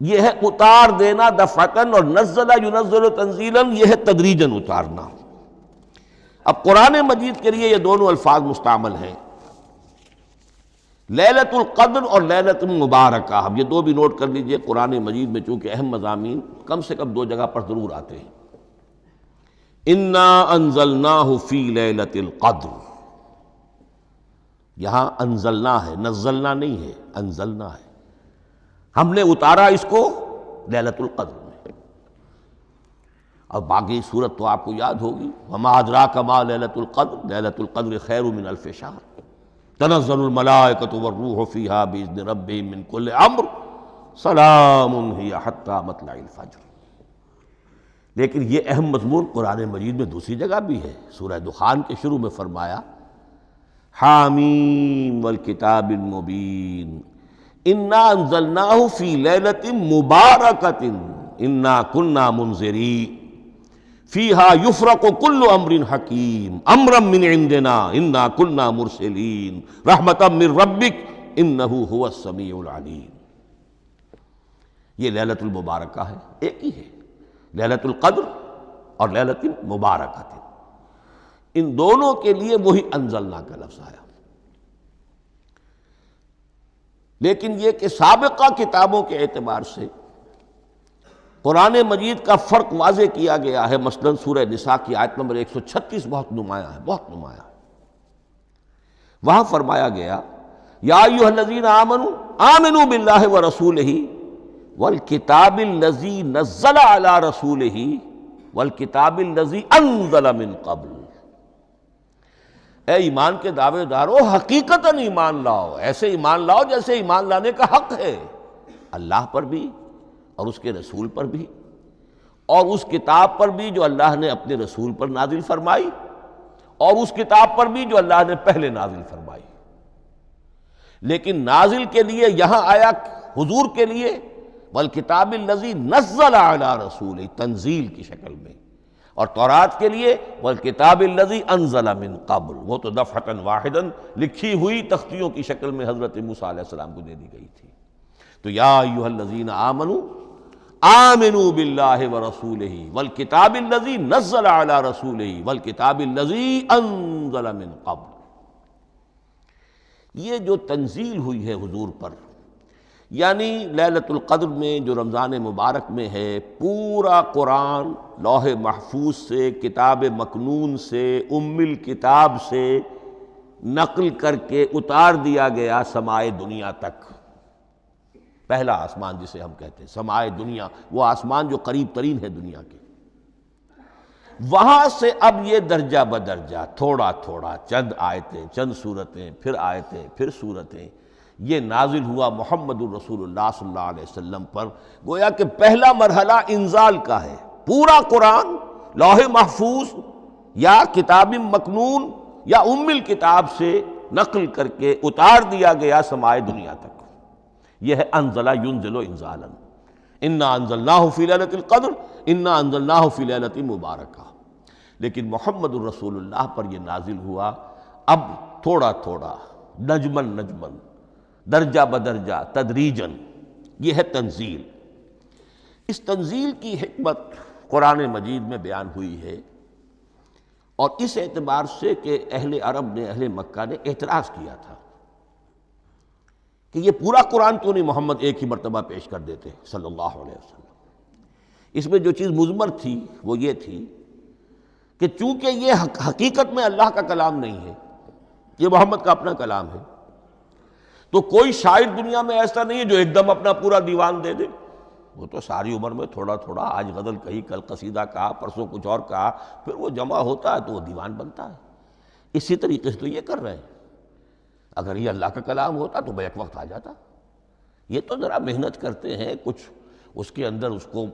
یہ ہے اتار دینا دفعتاً، اور نزل ینزل تنزیلا، یہ ہے تدریجاً اتارنا۔ اب قرآن مجید کے لیے یہ دونوں الفاظ مستعمل ہیں، لیلۃ القدر اور لیلۃ المبارکہ۔ اب یہ دو بھی نوٹ کر لیجئے، قرآن مجید میں چونکہ اہم مضامین کم سے کم دو جگہ پر ضرور آتے ہیں۔ انا انزلناہ فی لیلۃ القدر، یہاں انزلنا ہے، نزلنا نہیں ہے، انزلنا ہے، ہم نے اتارا اس کو لیلۃ القدر میں۔ اور باقی صورت تو آپ کو یاد ہوگی، وما ادراک ما لیلۃ القدر، لیلۃ القدر خیر من الف شہر، تنزل الملائکۃ والروح فیہا باذن ربہم من کل امر، سلام ہی حتی مطلع الفجر۔ لیکن یہ اہم مضمون قرآن مجید میں دوسری جگہ بھی ہے، سورہ دخان کے شروع میں فرمایا حامیم والکتاب المبین انا انزلناہ فی لیلۃ مبارکۃ انا کنا منذرین فیہا یفرق کل امر حکیم امرا من عندنا انا کنا مرسلین رحمتا من ربک انہ هو السمیع العلیم۔ یہ لیلۃ المبارکہ ہے، ایک ہی ہے، لیلۃ القدر اور لیلۃ المبارکۃ، ان دونوں کے لیے وہی انزلنا کا لفظ آیا۔ لیکن یہ کہ سابقہ کتابوں کے اعتبار سے قرآن مجید کا فرق واضح کیا گیا ہے، مثلا سورہ نساء کی آیت نمبر 136 بہت نمایاں ہے، بہت نمایاں ہے۔ وہاں فرمایا گیا یا ایھا الذین آمنوا آمنوا باللہ ورسولہ والکتاب الذی نزل علی رسولہ والکتاب الذی انزل من قبل۔ اے ایمان کے دعوے دارو، حقیقتاً ایمان لاؤ، ایسے ایمان لاؤ جیسے ایمان لانے کا حق ہے، اللہ پر بھی اور اس کے رسول پر بھی، اور اس کتاب پر بھی جو اللہ نے اپنے رسول پر نازل فرمائی، اور اس کتاب پر بھی جو اللہ نے پہلے نازل فرمائی۔ لیکن نازل کے لیے یہاں آیا حضور کے لیے والکتاب الذی نزل علی رسولہ، تنزیل کی شکل میں، اور تورات کے لیے والکتاب الذی انزل من قبل، وہ تو دفعۃ واحدا لکھی ہوئی تختیوں کی شکل میں حضرت موسیٰ علیہ السلام کو دے دی گئی تھی۔ تو یا ایھا الذین آمنوا آمنوا باللہ ورسولہ والکتاب الذی نزل علی رسولہ والکتاب الذی انزل من قبل۔ یہ جو تنزیل ہوئی ہے حضور پر، یعنی لیلۃ القدر میں جو رمضان مبارک میں ہے، پورا قرآن لوح محفوظ سے، کتاب مکنون سے، ام الکتاب سے نقل کر کے اتار دیا گیا سمائے دنیا تک۔ پہلا آسمان جسے ہم کہتے ہیں سمائے دنیا، وہ آسمان جو قریب ترین ہے دنیا کے، وہاں سے اب یہ درجہ بدرجہ تھوڑا تھوڑا چند آیتیں، چند سورتیں، پھر آیتیں، پھر سورتیں، یہ نازل ہوا محمد الرسول اللہ صلی اللہ علیہ وسلم پر۔ گویا کہ پہلا مرحلہ انزال کا ہے، پورا قرآن لوح محفوظ یا کتاب مکنون یا ام الکتاب سے نقل کر کے اتار دیا گیا سمائے دنیا تک۔ یہ ہے انزل ینزل انزالا، انا انزلناہ فی لیلۃ القدر انا انزلناہ فی لیلۃ مبارکہ۔ لیکن محمد الرسول اللہ پر یہ نازل ہوا اب تھوڑا تھوڑا، نجمن نجمن، درجہ بدرجہ، تدریجاً۔ یہ ہے تنزیل۔ اس تنزیل کی حکمت قرآن مجید میں بیان ہوئی ہے، اور اس اعتبار سے کہ اہل عرب نے، اہل مکہ نے اعتراض کیا تھا کہ یہ پورا قرآن تو نہیں محمد ایک ہی مرتبہ پیش کر دیتے صلی اللہ علیہ وسلم۔ اس میں جو چیز مضمر تھی وہ یہ تھی کہ چونکہ یہ حقیقت میں اللہ کا کلام نہیں ہے، یہ محمد کا اپنا کلام ہے، تو کوئی شاعر دنیا میں ایسا نہیں ہے جو ایک دم اپنا پورا دیوان دے دے۔ وہ تو ساری عمر میں تھوڑا تھوڑا، آج غزل کہی، کل قصیدہ کہا، پرسوں کچھ اور کہا، پھر وہ جمع ہوتا ہے تو وہ دیوان بنتا ہے۔ اسی طریقے سے تو یہ کر رہے ہیں۔ اگر یہ اللہ کا کلام ہوتا تو بیک وقت آ جاتا۔ یہ تو ذرا محنت کرتے ہیں، کچھ اس کے اندر اس کو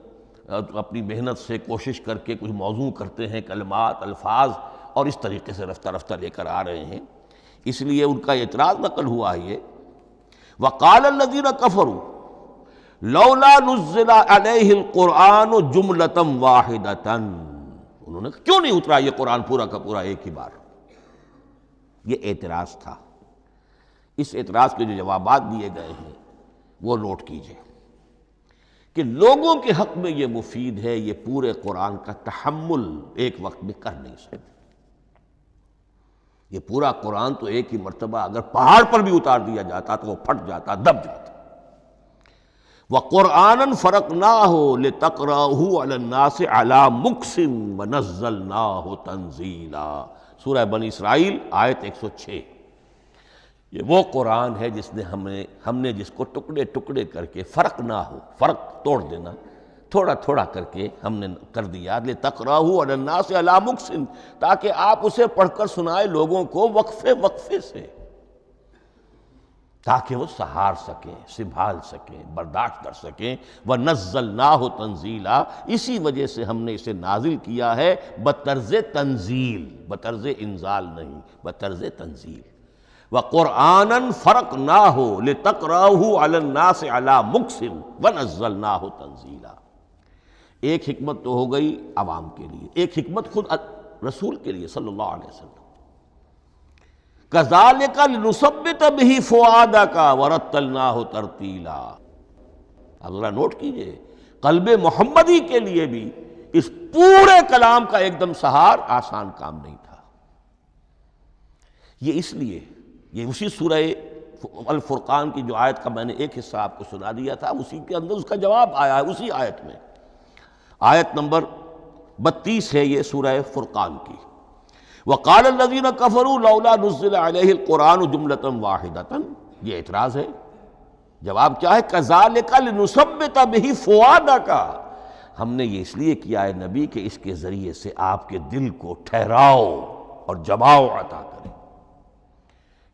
اپنی محنت سے کوشش کر کے کچھ موضوع کرتے ہیں، کلمات، الفاظ، اور اس طریقے سے رفتہ رفتہ لے کر آ رہے ہیں۔ اس لیے ان کا اعتراض نقل ہوا ہے یہ وَقَالَ الَّذِينَ كَفَرُوا لَوْلَا نُزِّلَ عَلَيْهِ الْقُرْآنُ جُمْلَةً وَاحِدَةً، انہوں نے کیوں نہیں اترا یہ قرآن پورا کا پورا ایک ہی بار؟ یہ اعتراض تھا۔ اس اعتراض کے جو جوابات دیے گئے ہیں وہ نوٹ کیجئے کہ لوگوں کے حق میں یہ مفید ہے، یہ پورے قرآن کا تحمل ایک وقت میں کر نہیں سکتے۔ یہ پورا قرآن تو ایک ہی مرتبہ اگر پہاڑ پر بھی اتار دیا جاتا تو وہ پھٹ جاتا، دب جاتا۔ وَقُرْآنًا فَرَقْنَاهُ لِتَقْرَأَهُ عَلَى النَّاسِ عَلَى مُكْثٍ وَنَزَّلْنَاهُ تَنزِيلًا، سورہ بنی اسرائیل آیت 106۔ یہ وہ قرآن ہے جس نے ہم نے جس کو ٹکڑے ٹکڑے کر کے فرق نہ ہو، فرق توڑ دینا، تھوڑا تھوڑا کر کے ہم نے کر دیا، لِتَقْرَأَهُ عَلَى النَّاسِ عَلَى مُكْثٍ، تاکہ آپ اسے پڑھ کر سنائے لوگوں کو وقفے وقفے سے، تاکہ وہ سہار سکیں، سنبھال سکیں، برداشت کر سکیں۔ وَنَزَّلْنَاهُ تَنزِيلًا، اسی وجہ سے ہم نے اسے نازل کیا ہے بطرز تنزیل، بطرز انزال نہیں، بطرز تنزیل۔ وَقُرْآنًا فَرَقْنَاهُ لِتَقْرَأَهُ عَلَى النَّاسِ عَلَى مُكْثٍ وَنَزَّلْنَاهُ تَنزِيلًا۔ ایک حکمت تو ہو گئی عوام کے لیے، ایک حکمت خود رسول کے لیے صلی اللہ علیہ وسلم۔ كَذَلِكَ لِنُثَبِّتَ بِهِ فُؤَادَكَ وَرَتَّلْنَاهُ تَرْتِيلًا۔ اب ذرا نوٹ کیجئے، قلب محمدی کے لیے بھی اس پورے کلام کا ایک دم سہار آسان کام نہیں تھا۔ یہ اس لیے، یہ اسی سورہ الفرقان کی جو آیت کا میں نے ایک حصہ آپ کو سنا دیا تھا، اسی کے اندر اس کا جواب آیا ہے، اسی آیت میں، آیت نمبر 32 ہے یہ سورہ فرقان کی۔ وَقَالَ الَّذِينَ كَفَرُوا لَوْلَا نُزِّلَ عَلَيْهِ الْقُرْآنُ جُمْلَةً وَاحِدَةً، یہ اعتراض ہے۔ جواب کیا ہے؟ كَذَلِكَ لِنُثَبِّتَ بِهِ فُؤَادَكَ، ہم نے یہ اس لیے کیا ہے نبی کہ اس کے ذریعے سے آپ کے دل کو ٹھہراؤ اور جماؤ عطا کریں۔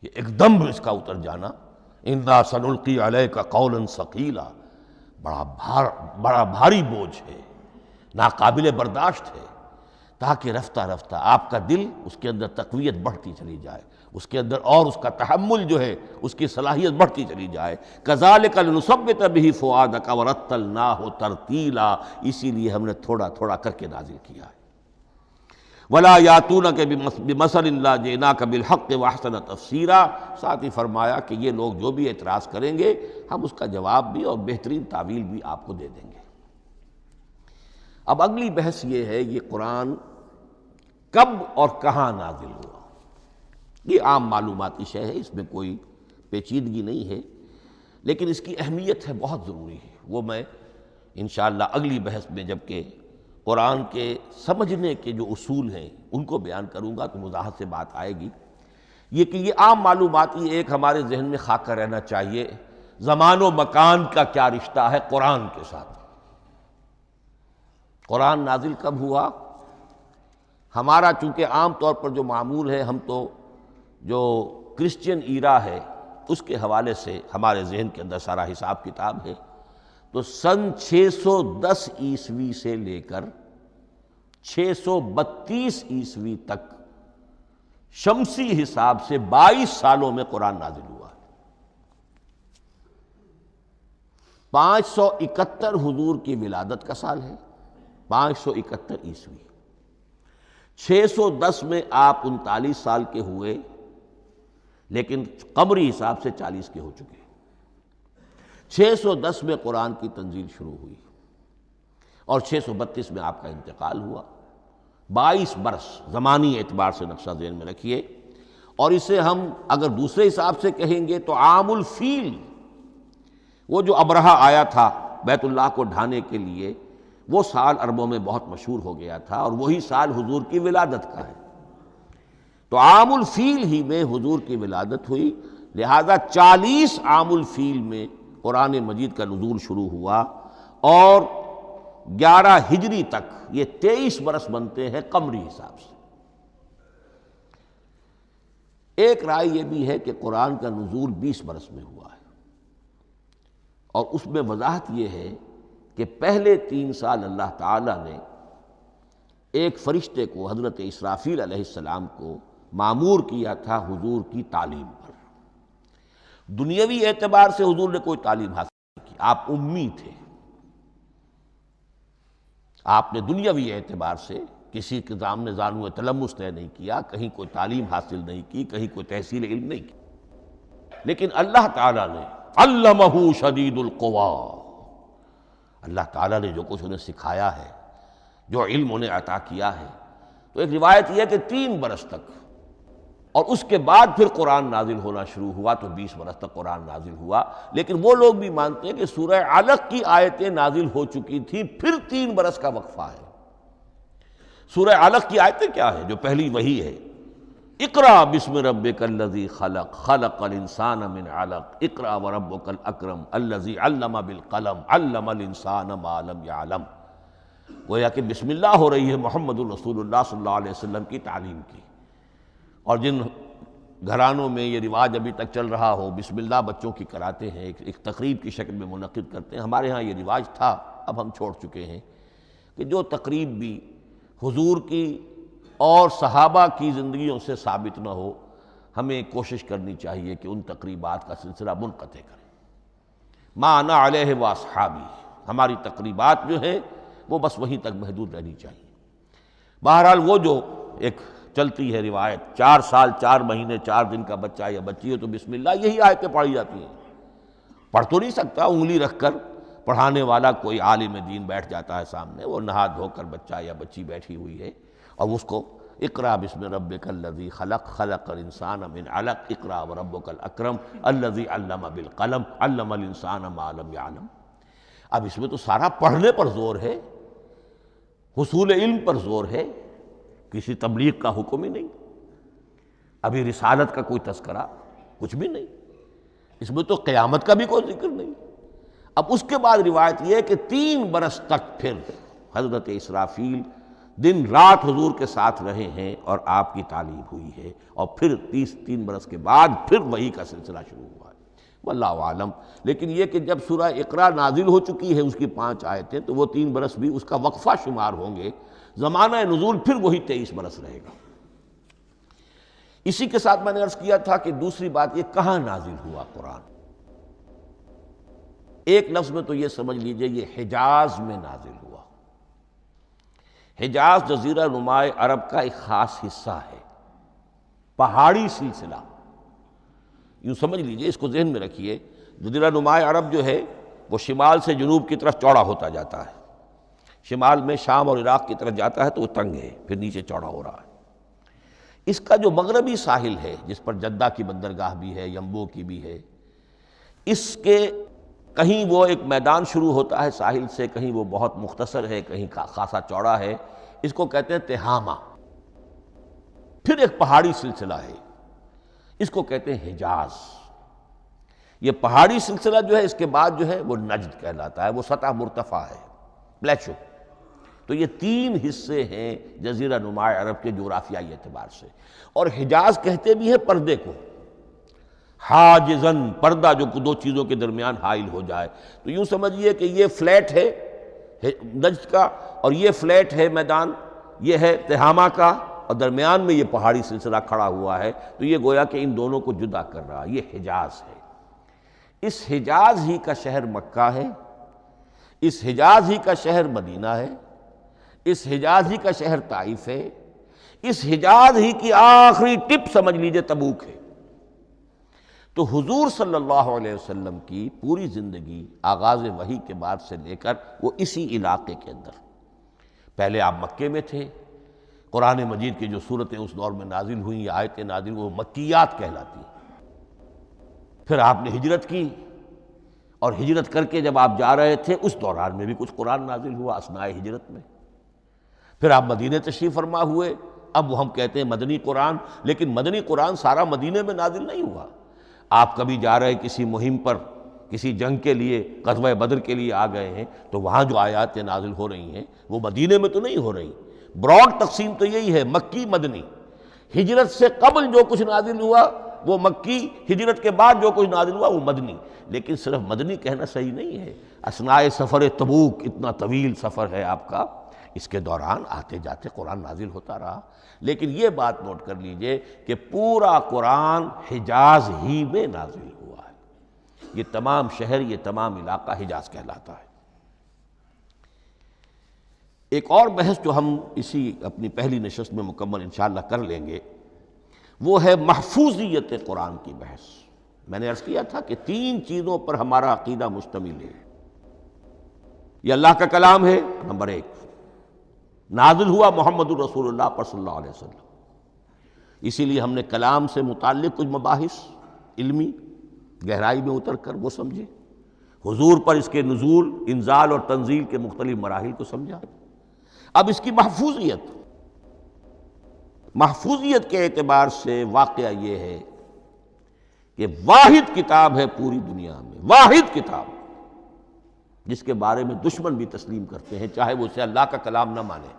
یہ ایک دم اس کا اتر جانا، اِنَّا سَنُلْقِي عَلَيْكَ قَوْلًا ثَقِيلًا، بڑا بھاری بوجھ ہے، ناقابل برداشت ہے، تاکہ رفتہ رفتہ آپ کا دل، اس کے اندر تقویت بڑھتی چلی جائے، اس کے اندر اور اس کا تحمل جو ہے، اس کی صلاحیت بڑھتی چلی جائے۔ كَذَلِكَ لِنُثَبِّتَ بِهِ فُؤَادَكَ وَرَتَّلْنَاهُ تَرْتِيلًا، اسی لیے ہم نے تھوڑا تھوڑا کر کے نازل کیا ہے۔ ولا یاتونک بمثل الا جئناک بالحق واحسن تفسیرا، ساتھ ہی فرمایا کہ یہ لوگ جو بھی اعتراض کریں گے ہم اس کا جواب بھی اور بہترین تعویل بھی آپ کو دے دیں گے۔ اب اگلی بحث یہ ہے یہ قرآن کب اور کہاں نازل ہوا۔ یہ عام معلوماتی شے ہے، اس میں کوئی پیچیدگی نہیں ہے، لیکن اس کی اہمیت ہے بہت ضروری ہے، وہ میں انشاءاللہ اگلی بحث میں جب کہ قرآن کے سمجھنے کے جو اصول ہیں ان کو بیان کروں گا تو وضاحت سے بات آئے گی۔ یہ کہ یہ عام معلوماتی ایک ہمارے ذہن میں خاکہ رہنا چاہیے، زمان و مکان کا کیا رشتہ ہے قرآن کے ساتھ۔ قرآن نازل کب ہوا؟ ہمارا چونکہ عام طور پر جو معمول ہے، ہم تو جو کرسچین ایرا ہے اس کے حوالے سے ہمارے ذہن کے اندر سارا حساب کتاب ہے، تو سن 610 عیسوی سے لے کر 632 عیسوی تک شمسی حساب سے 22 سالوں میں قرآن نازل ہوا ہے۔ 571 حضور کی ولادت کا سال ہے، 571 عیسوی۔ 610 میں آپ 39 سال کے ہوئے، لیکن قمری حساب سے 40 کے ہو چکے۔ 610 میں قرآن کی تنزیل شروع ہوئی اور 632 میں آپ کا انتقال ہوا۔ 22 برس زمانی اعتبار سے نقشہ ذہن میں رکھیے، اور اسے ہم اگر دوسرے حساب سے کہیں گے تو عام الفیل، وہ جو ابرہہ آیا تھا بیت اللہ کو ڈھانے کے لیے، وہ سال عربوں میں بہت مشہور ہو گیا تھا، اور وہی سال حضور کی ولادت کا ہے، تو عام الفیل ہی میں حضور کی ولادت ہوئی، لہذا 40 عام الفیل میں قرآن مجید کا نزول شروع ہوا، اور 11 ہجری تک یہ 23 برس بنتے ہیں قمری حساب سے۔ ایک رائے یہ بھی ہے کہ قرآن کا نزول 20 برس میں ہوا ہے، اور اس میں وضاحت یہ ہے کہ پہلے 3 سال اللہ تعالیٰ نے ایک فرشتے کو، حضرت اسرافیل علیہ السلام کو مامور کیا تھا حضور کی تعلیم پر۔ دنیاوی اعتبار سے حضور نے کوئی تعلیم حاصل نہیں کی، آپ امی تھے، آپ نے دنیاوی اعتبار سے کسی کے سامنے زانو تلمس طے نہیں کیا، کہیں کوئی تعلیم حاصل نہیں کی، کہیں کوئی تحصیل علم نہیں کی، لیکن اللہ تعالیٰ نے علمہ شدید القوا، اللہ تعالیٰ نے جو کچھ انہیں سکھایا ہے، جو علم انہیں عطا کیا ہے، تو ایک روایت یہ ہے کہ 3 برس تک، اور اس کے بعد پھر قرآن نازل ہونا شروع ہوا تو 20 برس تک قرآن نازل ہوا۔ لیکن وہ لوگ بھی مانتے ہیں کہ سورہ علق کی آیتیں نازل ہو چکی تھی، پھر 3 برس کا وقفہ ہے۔ سورہ علق کی آیتیں کیا ہیں؟ جو پہلی وحی ہے، اقرأ بسم ربک الذی خلق، خلق الانسان من علق، اقرأ وربک الاکرم الذی علم بالقلم، علم الانسان ما لم یعلم۔ گویا کہ بسم اللہ ہو رہی ہے محمد الرسول اللہ صلی اللہ علیہ وسلم کی تعلیم کی، اور جن گھرانوں میں یہ رواج ابھی تک چل رہا ہو، بسم اللہ بچوں کی کراتے ہیں، ایک تقریب کی شکل میں منعقد کرتے ہیں، ہمارے ہاں یہ رواج تھا، اب ہم چھوڑ چکے ہیں، کہ جو تقریب بھی حضور کی اور صحابہ کی زندگیوں سے ثابت نہ ہو، ہمیں کوشش کرنی چاہیے کہ ان تقریبات کا سلسلہ منقطع کریں۔ ما انا علیہ واصحابی، ہماری تقریبات جو ہیں وہ بس وہیں تک محدود رہنی چاہیے۔ بہرحال وہ جو ایک چلتی ہے روایت، 4 سال 4 مہینے 4 دن کا بچہ یا بچی ہے تو بسم اللہ یہی آیتیں پڑھی جاتی ہیں، پڑھ تو نہیں سکتا، انگلی رکھ کر پڑھانے والا کوئی عالم دین بیٹھ جاتا ہے سامنے، وہ نہا دھو کر بچہ یا بچی بیٹھی ہوئی ہے، اور اس کو اقرأ بسم ربک الذی خلق، خلق الانسان من علق، اقرأ وربک الاکرم الذی علم بالقلم، علم الانسان ما لم یعلم۔ اب اس میں تو سارا پڑھنے پر زور ہے، حصول علم پر زور ہے، کسی تبلیغ کا حکم ہی نہیں، ابھی رسالت کا کوئی تذکرہ کچھ بھی نہیں، اس میں تو قیامت کا بھی کوئی ذکر نہیں۔ اب اس کے بعد روایت یہ ہے کہ 3 برس تک پھر حضرت اسرافیل دن رات حضور کے ساتھ رہے ہیں اور آپ کی تعلیم ہوئی ہے، اور پھر 3 برس کے بعد پھر وحی کا سلسلہ شروع ہوا ہے، واللہ عالم۔ لیکن یہ کہ جب سورہ اقرا نازل ہو چکی ہے اس کی 5 آیتیں، تو وہ 3 برس بھی اس کا وقفہ شمار ہوں گے، زمانہ نزول پھر وہی 23 برس رہے گا۔ اسی کے ساتھ میں نے عرض کیا تھا کہ دوسری بات یہ کہاں نازل ہوا قرآن۔ ایک لفظ میں تو یہ سمجھ لیجئے یہ حجاز میں نازل ہوا۔ حجاز جزیرہ نماء عرب کا ایک خاص حصہ ہے، پہاڑی سلسلہ، یوں سمجھ لیجئے، اس کو ذہن میں رکھیے۔ جزیرہ نماء عرب جو ہے وہ شمال سے جنوب کی طرف چوڑا ہوتا جاتا ہے، شمال میں شام اور عراق کی طرف جاتا ہے تو وہ تنگ ہے، پھر نیچے چوڑا ہو رہا ہے۔ اس کا جو مغربی ساحل ہے جس پر جدہ کی بندرگاہ بھی ہے، ینبو کی بھی ہے، اس کے کہیں وہ ایک میدان شروع ہوتا ہے ساحل سے، کہیں وہ بہت مختصر ہے، کہیں خاصا چوڑا ہے، اس کو کہتے ہیں تہامہ۔ پھر ایک پہاڑی سلسلہ ہے، اس کو کہتے ہیں حجاز۔ یہ پہاڑی سلسلہ جو ہے اس کے بعد جو ہے وہ نجد کہلاتا ہے، وہ سطح مرتفع ہے، پلیٹو۔ تو یہ تین حصے ہیں جزیرہ نماء عرب کے جغرافیائی اعتبار سے، اور حجاز کہتے بھی ہیں پردے کو، حاجزن، پردہ جو دو چیزوں کے درمیان حائل ہو جائے۔ تو یوں سمجھیے کہ یہ فلیٹ ہے نجد کا، اور یہ فلیٹ ہے میدان، یہ ہے تہامہ کا، اور درمیان میں یہ پہاڑی سلسلہ کھڑا ہوا ہے، تو یہ گویا کہ ان دونوں کو جدا کر رہا، یہ حجاز ہے۔ اس حجاز ہی کا شہر مکہ ہے، اس حجاز ہی کا شہر مدینہ ہے، اس حجاز ہی کا شہر طائف ہے، اس حجاز ہی کی آخری ٹپ سمجھ لیجئے تبوک ہے۔ تو حضور صلی اللہ علیہ وسلم کی پوری زندگی آغاز وحی کے بعد سے لے کر وہ اسی علاقے کے اندر، پہلے آپ مکے میں تھے، قرآن مجید کی جو صورتیں اس دور میں نازل ہوئیں، یہ آیتیں نازل وہ مکیات کہلاتی ہیں۔ پھر آپ نے ہجرت کی، اور ہجرت کر کے جب آپ جا رہے تھے اس دوران میں بھی کچھ قرآن نازل ہوا اثناء ہجرت میں۔ پھر آپ مدینہ تشریف فرما ہوئے، اب وہ ہم کہتے ہیں مدنی قرآن، لیکن مدنی قرآن سارا مدینے میں نازل نہیں ہوا۔ آپ کبھی جا رہے کسی مہم پر، کسی جنگ کے لیے، غزوہ بدر کے لیے آ گئے ہیں، تو وہاں جو آیات نازل ہو رہی ہیں وہ مدینے میں تو نہیں ہو رہی۔ براڈ تقسیم تو یہی ہے، مکی مدنی۔ ہجرت سے قبل جو کچھ نازل ہوا وہ مکی، ہجرت کے بعد جو کچھ نازل ہوا وہ مدنی۔ لیکن صرف مدنی کہنا صحیح نہیں ہے، اثناء سفر تبوک، اتنا طویل سفر ہے آپ کا، اس کے دوران آتے جاتے قرآن نازل ہوتا رہا۔ لیکن یہ بات نوٹ کر لیجئے کہ پورا قرآن حجاز ہی میں نازل ہوا ہے، یہ تمام شہر، یہ تمام علاقہ حجاز کہلاتا ہے۔ ایک اور بحث جو ہم اسی اپنی پہلی نشست میں مکمل انشاءاللہ کر لیں گے، وہ ہے محفوظیت قرآن کی بحث۔ میں نے عرض کیا تھا کہ تین چیزوں پر ہمارا عقیدہ مشتمل ہے۔ یہ اللہ کا کلام ہے، نمبر ایک، نازل ہوا محمد الرسول اللہ پر صلی اللہ علیہ وسلم، اسی لیے ہم نے کلام سے متعلق کچھ مباحث علمی گہرائی میں اتر کر وہ سمجھے، حضور پر اس کے نزول، انزال اور تنزیل کے مختلف مراحل کو سمجھا۔ اب اس کی محفوظیت کے اعتبار سے واقعہ یہ ہے کہ واحد کتاب ہے پوری دنیا میں، واحد کتاب جس کے بارے میں دشمن بھی تسلیم کرتے ہیں، چاہے وہ اسے اللہ کا کلام نہ مانے،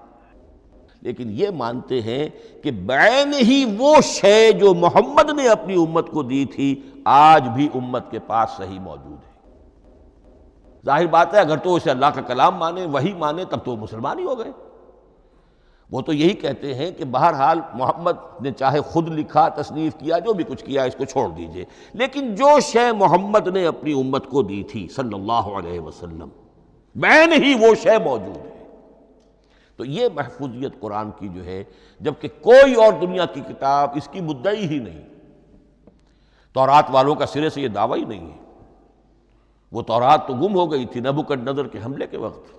لیکن یہ مانتے ہیں کہ بعین ہی وہ شے جو محمد نے اپنی امت کو دی تھی آج بھی امت کے پاس صحیح موجود ہے۔ ظاہر بات ہے اگر تو اسے اللہ کا کلام مانے، وہی مانے، تب تو مسلمان ہی ہو گئے۔ وہ تو یہی کہتے ہیں کہ بہرحال محمد نے چاہے خود لکھا، تصنیف کیا، جو بھی کچھ کیا، اس کو چھوڑ دیجئے، لیکن جو شے محمد نے اپنی امت کو دی تھی صلی اللہ علیہ وسلم، بعین ہی وہ شے موجود ہے۔ تو یہ محفوظیت قرآن کی جو ہے، جبکہ کوئی اور دنیا کی کتاب اس کی مدعی ہی نہیں۔ تورات والوں کا سرے سے یہ دعویٰ ہی نہیں ہے، وہ تورات تو گم ہو گئی تھی نبوکدنضر کے حملے کے وقت،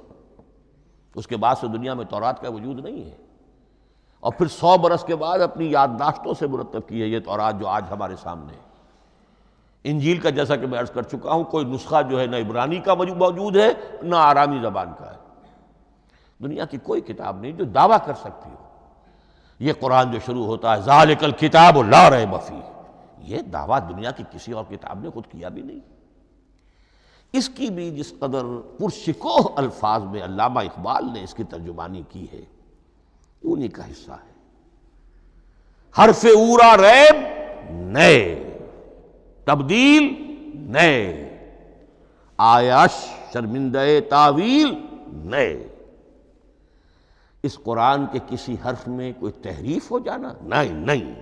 اس کے بعد سے دنیا میں تورات کا وجود نہیں ہے، اور پھر 100 برس کے بعد اپنی یادداشتوں سے مرتب کی ہے یہ تورات جو آج ہمارے سامنے ہے۔ انجیل کا جیسا کہ میں عرض کر چکا ہوں، کوئی نسخہ جو ہے نہ عبرانی کا موجود ہے نہ آرامی زبان کا ہے، دنیا کی کوئی کتاب نہیں جو دعویٰ کر سکتی ہو۔ یہ قرآن جو شروع ہوتا ہے ذالک الکتاب لا ریب فیہ، یہ دعویٰ دنیا کی کسی اور کتاب نے خود کیا بھی نہیں۔ اس کی بھی جس قدر پرشکوہ الفاظ میں علامہ اقبال نے اس کی ترجمانی کی ہے، انہی کا حصہ ہے۔ حرف اورا ریب نئے، تبدیل نئے، آیاش شرمندہ تعویل نئے۔ اس قرآن کے کسی حرف میں کوئی تحریف ہو جانا نہیں،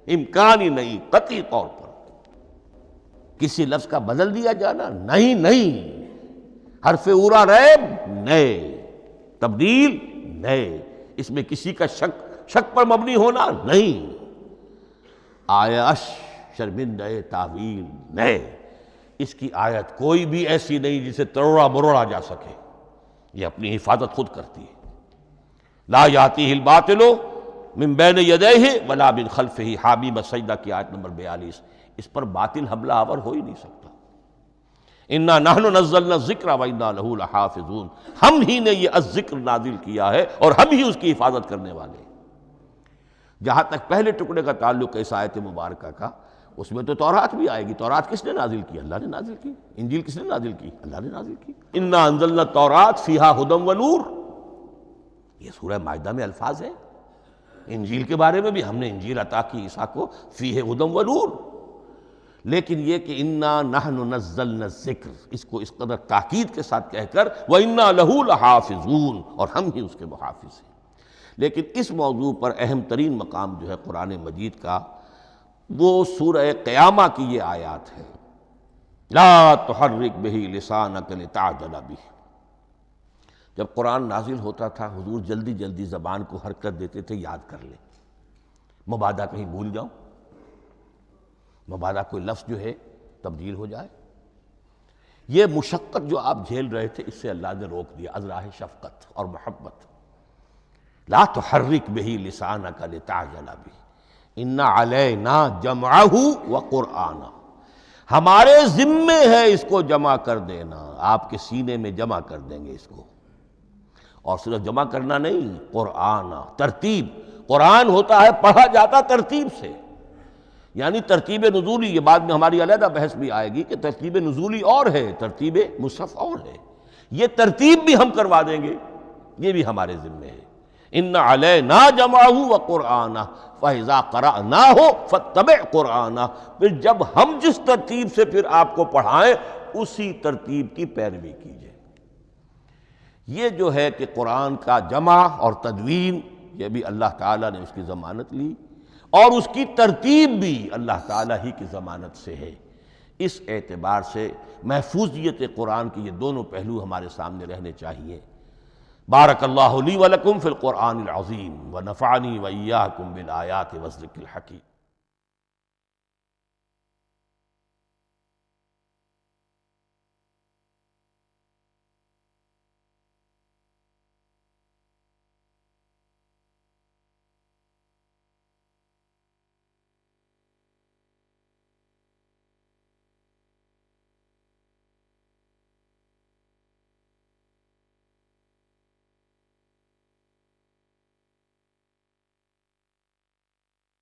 امکان ہی نہیں، قطعی طور پر کسی لفظ کا بدل دیا جانا نہیں، حرف اورا ریب نئے، تبدیل نئے۔ اس میں کسی کا شک پر مبنی ہونا نہیں، آیش شرمندہ تعویل نئے، اس کی آیت کوئی بھی ایسی نہیں جسے تروڑا مروڑا جا سکے، یہ اپنی حفاظت خود کرتی ہے۔ لا یاتیہ الباطل من بین یدیہ ولا من خلفہ، حامیم سجدہ کی آیت نمبر 42، اس پر باطل حملہ آور ہو ہی نہیں سکتا۔ انا نحن نزلنا الذکر وانا لہ لحافظون، ہم ہی نے یہ الذکر نازل کیا ہے اور ہم ہی اس کی حفاظت کرنے والے ہیں۔ جہاں تک پہلے ٹکڑے کا تعلق ہے اس آیت مبارکہ کا، اس میں تو تورات بھی آئے گی۔ تورات کس نے نازل کی؟ اللہ نے نازل کی۔ انجیل کس نے نازل کی؟ اللہ نے نازل کی۔ انا انزلنا التوراۃ فیہا ھدی ونور، یہ سورہ مائدہ میں الفاظ ہیں۔ انجیل کے بارے میں بھی ہم نے انجیل عطا کی عیسیٰ کو، فیہ ھدی ونور، لیکن یہ کہ انا نحن نزلنا الذکر، اس کو اس قدر تاکید کے ساتھ کہہ کر وَإِنَّا لَهُ لَحَافِظُونَ، اور ہم ہی اس کے محافظ ہیں۔ لیکن اس موضوع پر اہم ترین مقام جو ہے قرآن مجید کا، وہ سورہ قیامہ کی یہ آیات ہے، لا تحرک بہ لسانک لتعجل بہ۔ جب قرآن نازل ہوتا تھا حضور جلدی جلدی زبان کو حرکت دیتے تھے، یاد کر لیں، مبادا کہیں بھول جاؤں، مبادا کوئی لفظ جو ہے تبدیل ہو جائے۔ یہ مشقت جو آپ جھیل رہے تھے، اس سے اللہ نے روک دیا از راہ شفقت اور محبت۔ لا تحرک بہ لسانک لتعجل بہ ان علینا جمعہ وقرآنہ، ہمارے ذمے ہے اس کو جمع کر دینا، آپ کے سینے میں جمع کر دیں گے اس کو۔ اور صرف جمع کرنا نہیں، قرآن، ترتیب۔ قرآن ہوتا ہے پڑھا جاتا ترتیب سے، یعنی ترتیب نزولی۔ یہ بعد میں ہماری علیحدہ بحث بھی آئے گی کہ ترتیب نزولی اور ہے، ترتیب مصحف اور ہے، یہ ترتیب بھی ہم کروا دیں گے، یہ بھی ہمارے ذمے ہے۔ ان علینا جمعہ وقرآنہ فاذا قرأناہ فاتبع قرآنہ، پھر جب ہم جس ترتیب سے پھر آپ کو پڑھائیں اسی ترتیب کی پیروی کیجیے۔ یہ جو ہے کہ قرآن کا جمع اور تدوین، یہ بھی اللہ تعالیٰ نے اس کی ضمانت لی، اور اس کی ترتیب بھی اللہ تعالیٰ ہی کی ضمانت سے ہے۔ اس اعتبار سے محفوظیت قرآن کے یہ دونوں پہلو ہمارے سامنے رہنے چاہیے۔ بارک اللہ لی ولکم فی القرآن العظیم ونفعنی وإیاکم بالآیات والذکر الحکیم۔